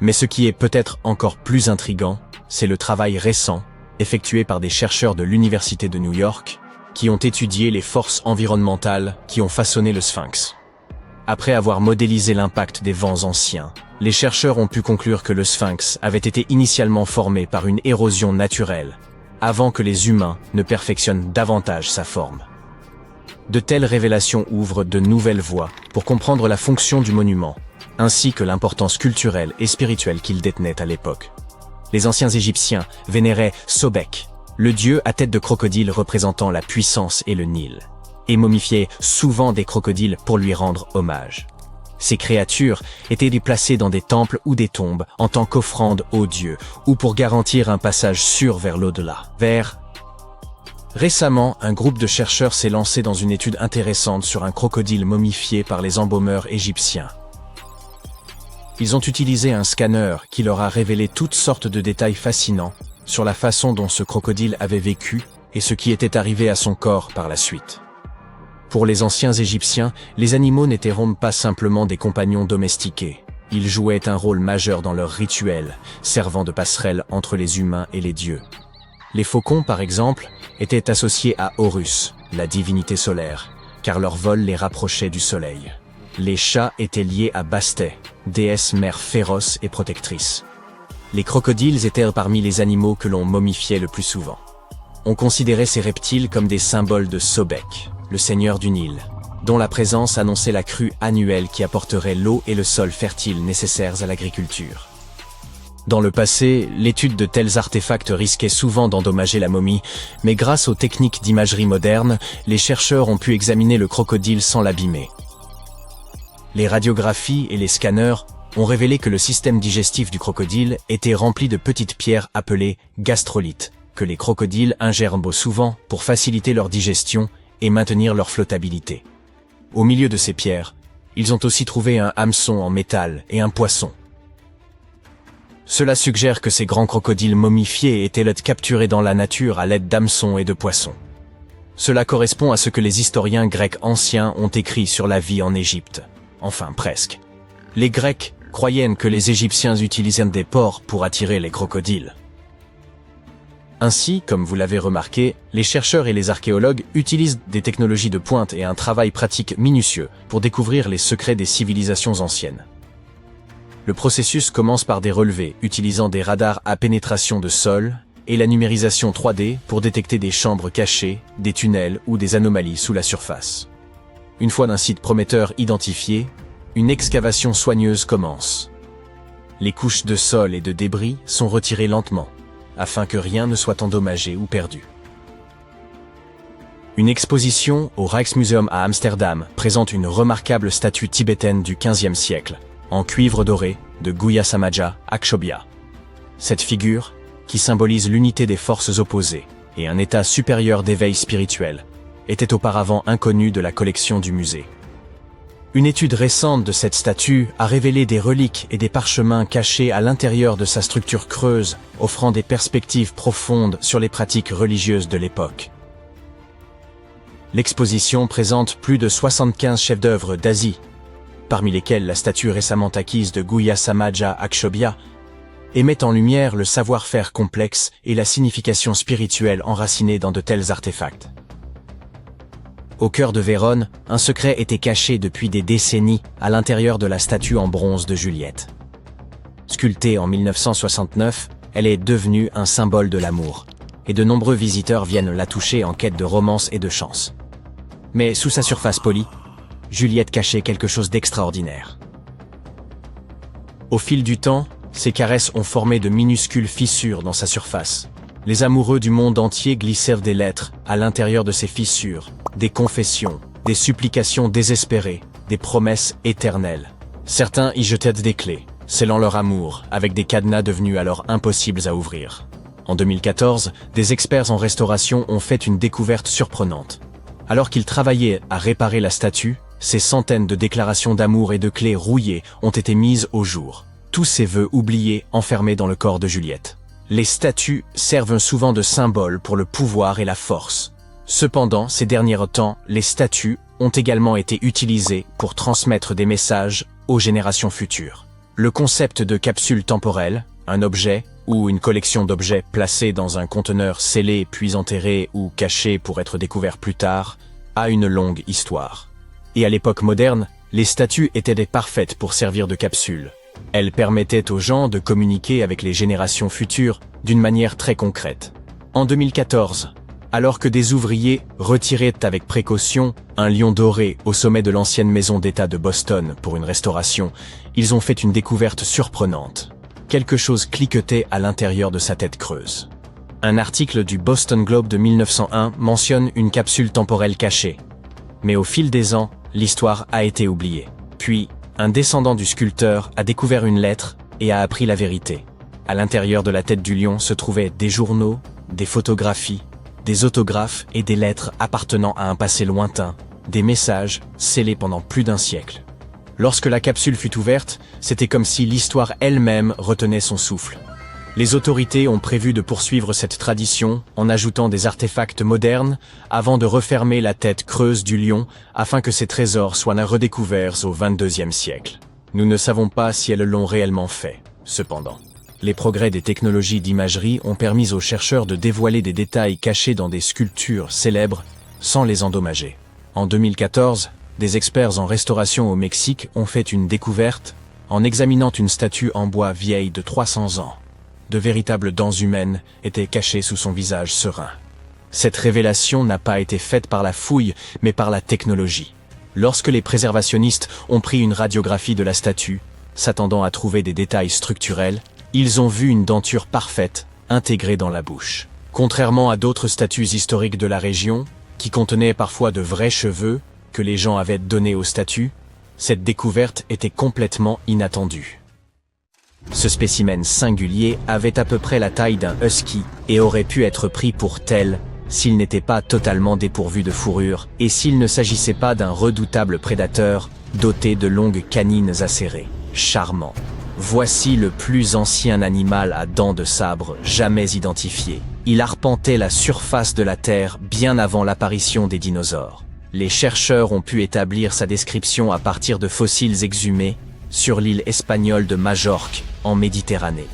Mais ce qui est peut-être encore plus intriguant, c'est le travail récent, effectué par des chercheurs de l'Université de New York, qui ont étudié les forces environnementales qui ont façonné le Sphinx. Après avoir modélisé l'impact des vents anciens, les chercheurs ont pu conclure que le Sphinx avait été initialement formé par une érosion naturelle, avant que les humains ne perfectionnent davantage sa forme. De telles révélations ouvrent de nouvelles voies pour comprendre la fonction du monument, ainsi que l'importance culturelle et spirituelle qu'il détenait à l'époque. Les anciens Égyptiens vénéraient Sobek, le dieu à tête de crocodile représentant la puissance et le Nil, et momifiaient souvent des crocodiles pour lui rendre hommage. Ces créatures étaient déplacées dans des temples ou des tombes en tant qu'offrande aux dieux ou pour garantir un passage sûr vers l'au-delà. Récemment, un groupe de chercheurs s'est lancé dans une étude intéressante sur un crocodile momifié par les embaumeurs égyptiens. Ils ont utilisé un scanner qui leur a révélé toutes sortes de détails fascinants sur la façon dont ce crocodile avait vécu et ce qui était arrivé à son corps par la suite. Pour les anciens Égyptiens, les animaux n'étaient pas simplement des compagnons domestiqués. Ils jouaient un rôle majeur dans leurs rituels, servant de passerelle entre les humains et les dieux. Les faucons, par exemple, étaient associés à Horus, la divinité solaire, car leur vol les rapprochait du soleil. Les chats étaient liés à Bastet, déesse mère féroce et protectrice. Les crocodiles étaient parmi les animaux que l'on momifiait le plus souvent. On considérait ces reptiles comme des symboles de Sobek, le seigneur du Nil, dont la présence annonçait la crue annuelle qui apporterait l'eau et le sol fertile nécessaires à l'agriculture. Dans le passé, l'étude de tels artefacts risquait souvent d'endommager la momie, mais grâce aux techniques d'imagerie moderne, les chercheurs ont pu examiner le crocodile sans l'abîmer. Les radiographies et les scanners ont révélé que le système digestif du crocodile était rempli de petites pierres appelées gastrolites, que les crocodiles ingèrent souvent pour faciliter leur digestion et maintenir leur flottabilité. Au milieu de ces pierres, ils ont aussi trouvé un hameçon en métal et un poisson. Cela suggère que ces grands crocodiles momifiés étaient capturés dans la nature à l'aide d'hameçons et de poissons. Cela correspond à ce que les historiens grecs anciens ont écrit sur la vie en Égypte. Enfin, presque. Les Grecs croyaient que les Égyptiens utilisaient des porcs pour attirer les crocodiles. Ainsi, comme vous l'avez remarqué, les chercheurs et les archéologues utilisent des technologies de pointe et un travail pratique minutieux pour découvrir les secrets des civilisations anciennes. Le processus commence par des relevés utilisant des radars à pénétration de sol et la numérisation 3D pour détecter des chambres cachées, des tunnels ou des anomalies sous la surface. Une fois un site prometteur identifié, une excavation soigneuse commence. Les couches de sol et de débris sont retirées lentement, afin que rien ne soit endommagé ou perdu. Une exposition au Rijksmuseum à Amsterdam présente une remarquable statue tibétaine du XVe siècle, en cuivre doré, de Guya Samaja Akshobhya. Cette figure, qui symbolise l'unité des forces opposées et un état supérieur d'éveil spirituel, était auparavant inconnue de la collection du musée. Une étude récente de cette statue a révélé des reliques et des parchemins cachés à l'intérieur de sa structure creuse, offrant des perspectives profondes sur les pratiques religieuses de l'époque. L'exposition présente plus de 75 chefs-d'œuvre d'Asie, parmi lesquels la statue récemment acquise de Guhyasamaja Akshobhya, et met en lumière le savoir-faire complexe et la signification spirituelle enracinée dans de tels artefacts. Au cœur de Vérone, un secret était caché depuis des décennies à l'intérieur de la statue en bronze de Juliette. Sculptée en 1969, elle est devenue un symbole de l'amour, et de nombreux visiteurs viennent la toucher en quête de romance et de chance. Mais sous sa surface polie, Juliette cachait quelque chose d'extraordinaire. Au fil du temps, ses caresses ont formé de minuscules fissures dans sa surface. Les amoureux du monde entier glissèrent des lettres à l'intérieur de ces fissures, des confessions, des supplications désespérées, des promesses éternelles. Certains y jetaient des clés, scellant leur amour, avec des cadenas devenus alors impossibles à ouvrir. En 2014, des experts en restauration ont fait une découverte surprenante. Alors qu'ils travaillaient à réparer la statue, ces centaines de déclarations d'amour et de clés rouillées ont été mises au jour. Tous ces vœux oubliés enfermés dans le corps de Juliette. Les statues servent souvent de symbole pour le pouvoir et la force. Cependant, ces derniers temps, les statues ont également été utilisées pour transmettre des messages aux générations futures. Le concept de capsule temporelle, un objet ou une collection d'objets placés dans un conteneur scellé puis enterré ou caché pour être découvert plus tard, a une longue histoire. Et à l'époque moderne, les statues étaient parfaites pour servir de capsule. Elles permettaient aux gens de communiquer avec les générations futures d'une manière très concrète. En 2014, alors que des ouvriers retiraient avec précaution un lion doré au sommet de l'ancienne maison d'État de Boston pour une restauration, ils ont fait une découverte surprenante. Quelque chose cliquetait à l'intérieur de sa tête creuse. Un article du Boston Globe de 1901 mentionne une capsule temporelle cachée. Mais au fil des ans, l'histoire a été oubliée. Puis, un descendant du sculpteur a découvert une lettre et a appris la vérité. À l'intérieur de la tête du lion se trouvaient des journaux, des photographies, des autographes et des lettres appartenant à un passé lointain, des messages scellés pendant plus d'un siècle. Lorsque la capsule fut ouverte, c'était comme si l'histoire elle-même retenait son souffle. Les autorités ont prévu de poursuivre cette tradition en ajoutant des artefacts modernes avant de refermer la tête creuse du lion afin que ses trésors soient redécouverts au XXIe siècle. Nous ne savons pas si elles l'ont réellement fait, cependant. Les progrès des technologies d'imagerie ont permis aux chercheurs de dévoiler des détails cachés dans des sculptures célèbres sans les endommager. En 2014, des experts en restauration au Mexique ont fait une découverte en examinant une statue en bois vieille de 300 ans. De véritables dents humaines étaient cachées sous son visage serein. Cette révélation n'a pas été faite par la fouille, mais par la technologie. Lorsque les préservationnistes ont pris une radiographie de la statue, s'attendant à trouver des détails structurels, ils ont vu une denture parfaite, intégrée dans la bouche. Contrairement à d'autres statues historiques de la région, qui contenaient parfois de vrais cheveux que les gens avaient donnés aux statues, cette découverte était complètement inattendue. Ce spécimen singulier avait à peu près la taille d'un husky et aurait pu être pris pour tel s'il n'était pas totalement dépourvu de fourrure et s'il ne s'agissait pas d'un redoutable prédateur doté de longues canines acérées. Charmant. Voici le plus ancien animal à dents de sabre jamais identifié. Il arpentait la surface de la Terre bien avant l'apparition des dinosaures. Les chercheurs ont pu établir sa description à partir de fossiles exhumés sur l'île espagnole de Majorque, en Méditerranée.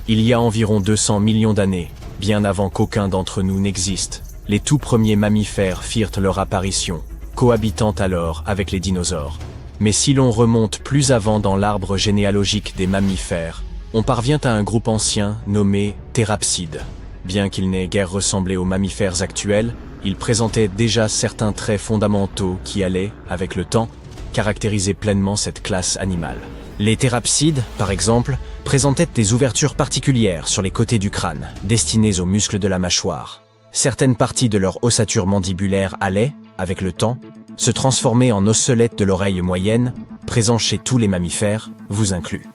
Il y a environ 200 millions d'années, bien avant qu'aucun d'entre nous n'existe, les tout premiers mammifères firent leur apparition, cohabitant alors avec les dinosaures. Mais si l'on remonte plus avant dans l'arbre généalogique des mammifères, on parvient à un groupe ancien nommé Thérapsides. Bien qu'il n'ait guère ressemblé aux mammifères actuels, il présentait déjà certains traits fondamentaux qui allaient, avec le temps, caractériser pleinement cette classe animale. Les thérapsides, par exemple, présentaient des ouvertures particulières sur les côtés du crâne, destinées aux muscles de la mâchoire. Certaines parties de leur ossature mandibulaire allaient, avec le temps, se transformer en osselettes de l'oreille moyenne, présents chez tous les mammifères, vous inclus.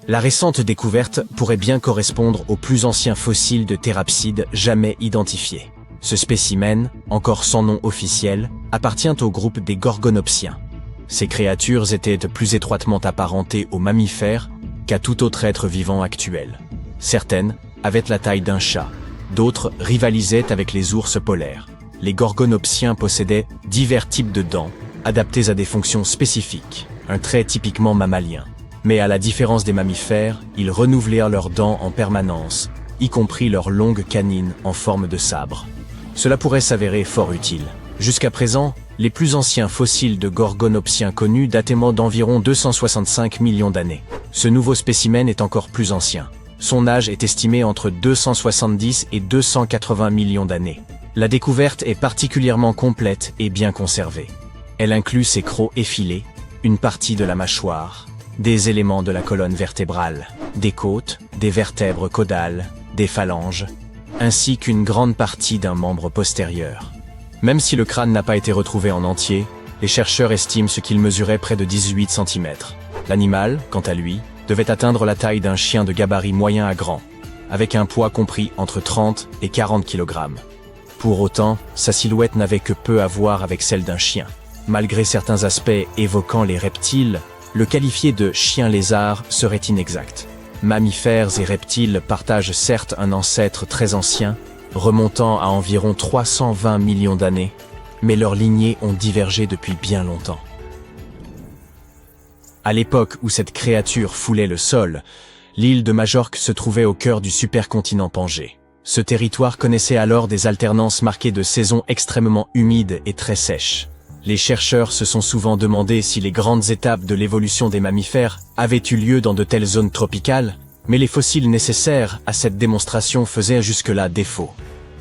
La récente découverte pourrait bien correspondre aux plus anciens fossiles de thérapsides jamais identifiés. Ce spécimen, encore sans nom officiel, appartient au groupe des Gorgonopsiens. Ces créatures étaient plus étroitement apparentées aux mammifères qu'à tout autre être vivant actuel. Certaines avaient la taille d'un chat, d'autres rivalisaient avec les ours polaires. Les Gorgonopsiens possédaient divers types de dents, adaptés à des fonctions spécifiques, un trait typiquement mammalien. Mais à la différence des mammifères, ils renouvelaient leurs dents en permanence, y compris leurs longues canines en forme de sabre. Cela pourrait s'avérer fort utile. Jusqu'à présent, les plus anciens fossiles de Gorgonopsiens connus dataient d'environ 265 millions d'années. Ce nouveau spécimen est encore plus ancien. Son âge est estimé entre 270 et 280 millions d'années. La découverte est particulièrement complète et bien conservée. Elle inclut ses crocs effilés, une partie de la mâchoire, des éléments de la colonne vertébrale, des côtes, des vertèbres caudales, des phalanges, ainsi qu'une grande partie d'un membre postérieur. Même si le crâne n'a pas été retrouvé en entier, les chercheurs estiment ce qu'il mesurait près de 18 cm. L'animal, quant à lui, devait atteindre la taille d'un chien de gabarit moyen à grand, avec un poids compris entre 30 et 40 kg. Pour autant, sa silhouette n'avait que peu à voir avec celle d'un chien. Malgré certains aspects évoquant les reptiles, le qualifier de chien-lézard serait inexact. Mammifères et reptiles partagent certes un ancêtre très ancien, remontant à environ 320 millions d'années, mais leurs lignées ont divergé depuis bien longtemps. À l'époque où cette créature foulait le sol, l'île de Majorque se trouvait au cœur du supercontinent Pangée. Ce territoire connaissait alors des alternances marquées de saisons extrêmement humides et très sèches. Les chercheurs se sont souvent demandé si les grandes étapes de l'évolution des mammifères avaient eu lieu dans de telles zones tropicales, mais les fossiles nécessaires à cette démonstration faisaient jusque-là défaut.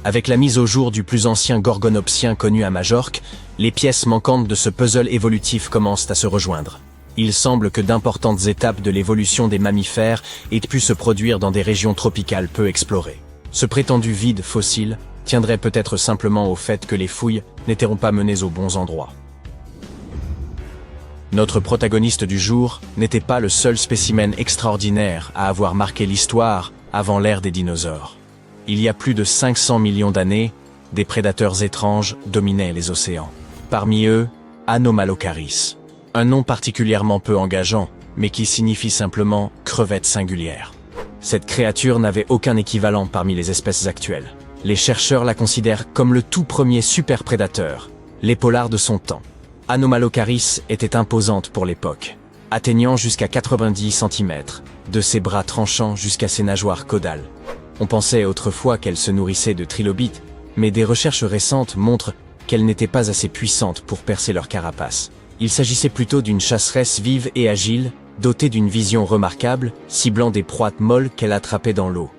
Avec la mise au jour du plus ancien Gorgonopsien connu à Majorque, les pièces manquantes de ce puzzle évolutif commencent à se rejoindre. Il semble que d'importantes étapes de l'évolution des mammifères aient pu se produire dans des régions tropicales peu explorées. Ce prétendu vide fossile tiendrait peut-être simplement au fait que les fouilles n'étaient pas menées aux bons endroits. Notre protagoniste du jour n'était pas le seul spécimen extraordinaire à avoir marqué l'histoire avant l'ère des dinosaures. Il y a plus de 500 millions d'années, des prédateurs étranges dominaient les océans. Parmi eux, Anomalocaris. Un nom particulièrement peu engageant, mais qui signifie simplement « crevette singulière ». Cette créature n'avait aucun équivalent parmi les espèces actuelles. Les chercheurs la considèrent comme le tout premier superprédateur, l'épaulard de son temps. Anomalocaris était imposante pour l'époque, atteignant jusqu'à 90 cm, de ses bras tranchants jusqu'à ses nageoires caudales. On pensait autrefois qu'elle se nourrissait de trilobites, mais des recherches récentes montrent qu'elle n'était pas assez puissante pour percer leur carapace. Il s'agissait plutôt d'une chasseresse vive et agile, dotée d'une vision remarquable, ciblant des proies molles qu'elle attrapait dans l'eau.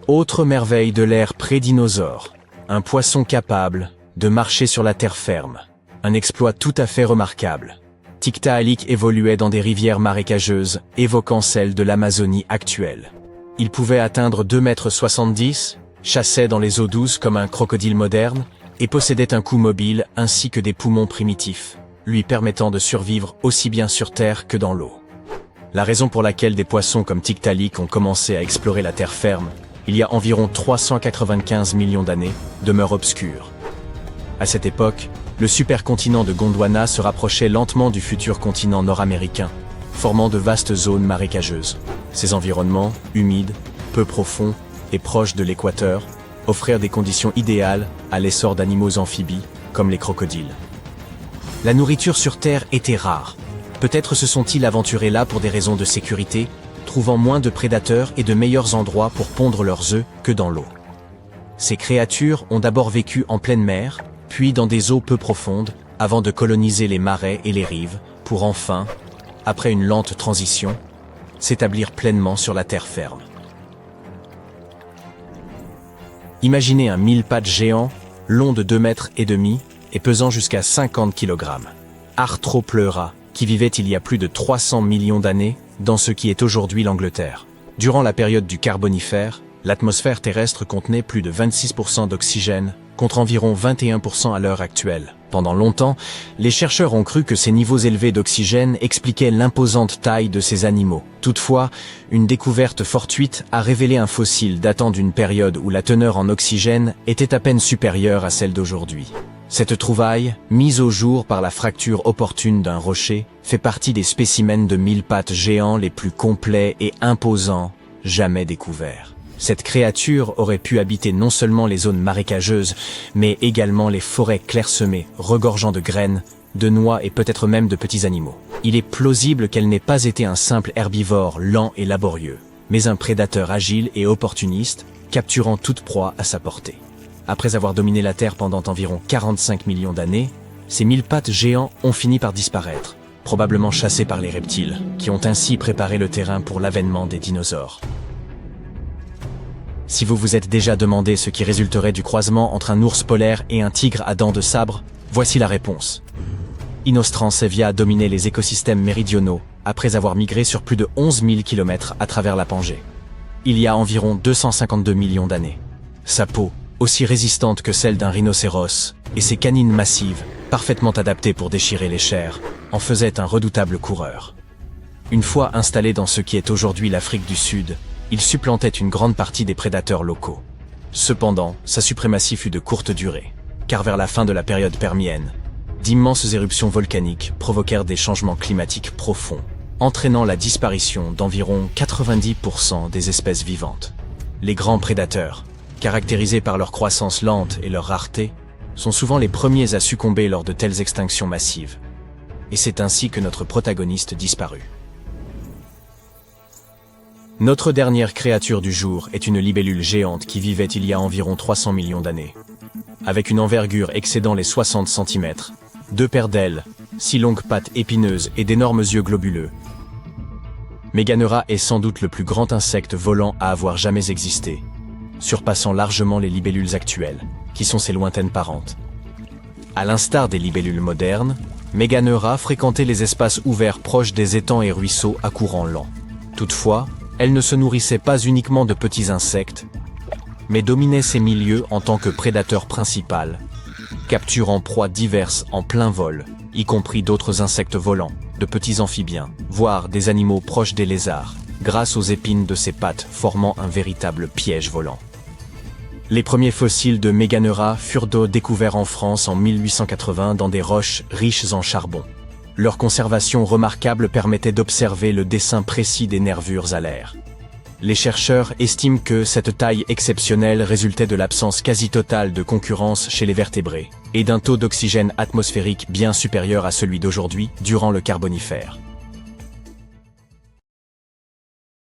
Autre merveille de l'ère pré-dinosaure, un poisson capable de marcher sur la terre ferme. Un exploit tout à fait remarquable. Tiktaalik évoluait dans des rivières marécageuses, évoquant celles de l'Amazonie actuelle. Il pouvait atteindre 2,70 m, chassait dans les eaux douces comme un crocodile moderne, et possédait un cou mobile ainsi que des poumons primitifs, lui permettant de survivre aussi bien sur terre que dans l'eau. La raison pour laquelle des poissons comme Tiktaalik ont commencé à explorer la terre ferme, il y a environ 395 millions d'années, demeure obscure. À cette époque, le supercontinent de Gondwana se rapprochait lentement du futur continent nord-américain, formant de vastes zones marécageuses. Ces environnements, humides, peu profonds et proches de l'équateur, offrirent des conditions idéales à l'essor d'animaux amphibies, comme les crocodiles. La nourriture sur Terre était rare. Peut-être se sont-ils aventurés là pour des raisons de sécurité, trouvant moins de prédateurs et de meilleurs endroits pour pondre leurs œufs que dans l'eau. Ces créatures ont d'abord vécu en pleine mer, puis dans des eaux peu profondes, avant de coloniser les marais et les rives, pour enfin, après une lente transition, s'établir pleinement sur la terre ferme. Imaginez un mille-pattes géant, long de 2,5 mètres et pesant jusqu'à 50 kg. Arthropleura, qui vivait il y a plus de 300 millions d'années dans ce qui est aujourd'hui l'Angleterre. Durant la période du Carbonifère, L'atmosphère terrestre contenait plus de 26% d'oxygène, contre environ 21% à l'heure actuelle. Pendant longtemps, les chercheurs ont cru que ces niveaux élevés d'oxygène expliquaient l'imposante taille de ces animaux. Toutefois, une découverte fortuite a révélé un fossile datant d'une période où la teneur en oxygène était à peine supérieure à celle d'aujourd'hui. Cette trouvaille, mise au jour par la fracture opportune d'un rocher, fait partie des spécimens de mille-pattes géants les plus complets et imposants jamais découverts. Cette créature aurait pu habiter non seulement les zones marécageuses, mais également les forêts clairsemées, regorgeant de graines, de noix et peut-être même de petits animaux. Il est plausible qu'elle n'ait pas été un simple herbivore lent et laborieux, mais un prédateur agile et opportuniste, capturant toute proie à sa portée. Après avoir dominé la Terre pendant environ 45 millions d'années, ces mille-pattes géants ont fini par disparaître, probablement chassés par les reptiles, qui ont ainsi préparé le terrain pour l'avènement des dinosaures. Si vous vous êtes déjà demandé ce qui résulterait du croisement entre un ours polaire et un tigre à dents de sabre, voici la réponse. Inostrancevia dominait les écosystèmes méridionaux après avoir migré sur plus de 11 000 km à travers la Pangée. Il y a environ 252 millions d'années. Sa peau, aussi résistante que celle d'un rhinocéros, et ses canines massives, parfaitement adaptées pour déchirer les chairs, en faisaient un redoutable coureur. Une fois installé dans ce qui est aujourd'hui l'Afrique du Sud, il supplantait une grande partie des prédateurs locaux. Cependant, sa suprématie fut de courte durée, car vers la fin de la période permienne, d'immenses éruptions volcaniques provoquèrent des changements climatiques profonds, entraînant la disparition d'environ 90% des espèces vivantes. Les grands prédateurs, caractérisés par leur croissance lente et leur rareté, sont souvent les premiers à succomber lors de telles extinctions massives. Et c'est ainsi que notre protagoniste disparut. Notre dernière créature du jour est une libellule géante qui vivait il y a environ 300 millions d'années. Avec une envergure excédant les 60 cm, 2 paires d'ailes, 6 longues pattes épineuses et d'énormes yeux globuleux, Meganeura est sans doute le plus grand insecte volant à avoir jamais existé, surpassant largement les libellules actuelles, qui sont ses lointaines parentes. À l'instar des libellules modernes, Meganeura fréquentait les espaces ouverts proches des étangs et ruisseaux à courant lent. Toutefois, elle ne se nourrissait pas uniquement de petits insectes, mais dominait ces milieux en tant que prédateur principal, capturant proies diverses en plein vol, y compris d'autres insectes volants, de petits amphibiens, voire des animaux proches des lézards, grâce aux épines de ses pattes formant un véritable piège volant. Les premiers fossiles de Meganeura furent découverts en France en 1880 dans des roches riches en charbon. Leur conservation remarquable permettait d'observer le dessin précis des nervures alaires. Les chercheurs estiment que cette taille exceptionnelle résultait de l'absence quasi totale de concurrence chez les vertébrés et d'un taux d'oxygène atmosphérique bien supérieur à celui d'aujourd'hui durant le Carbonifère.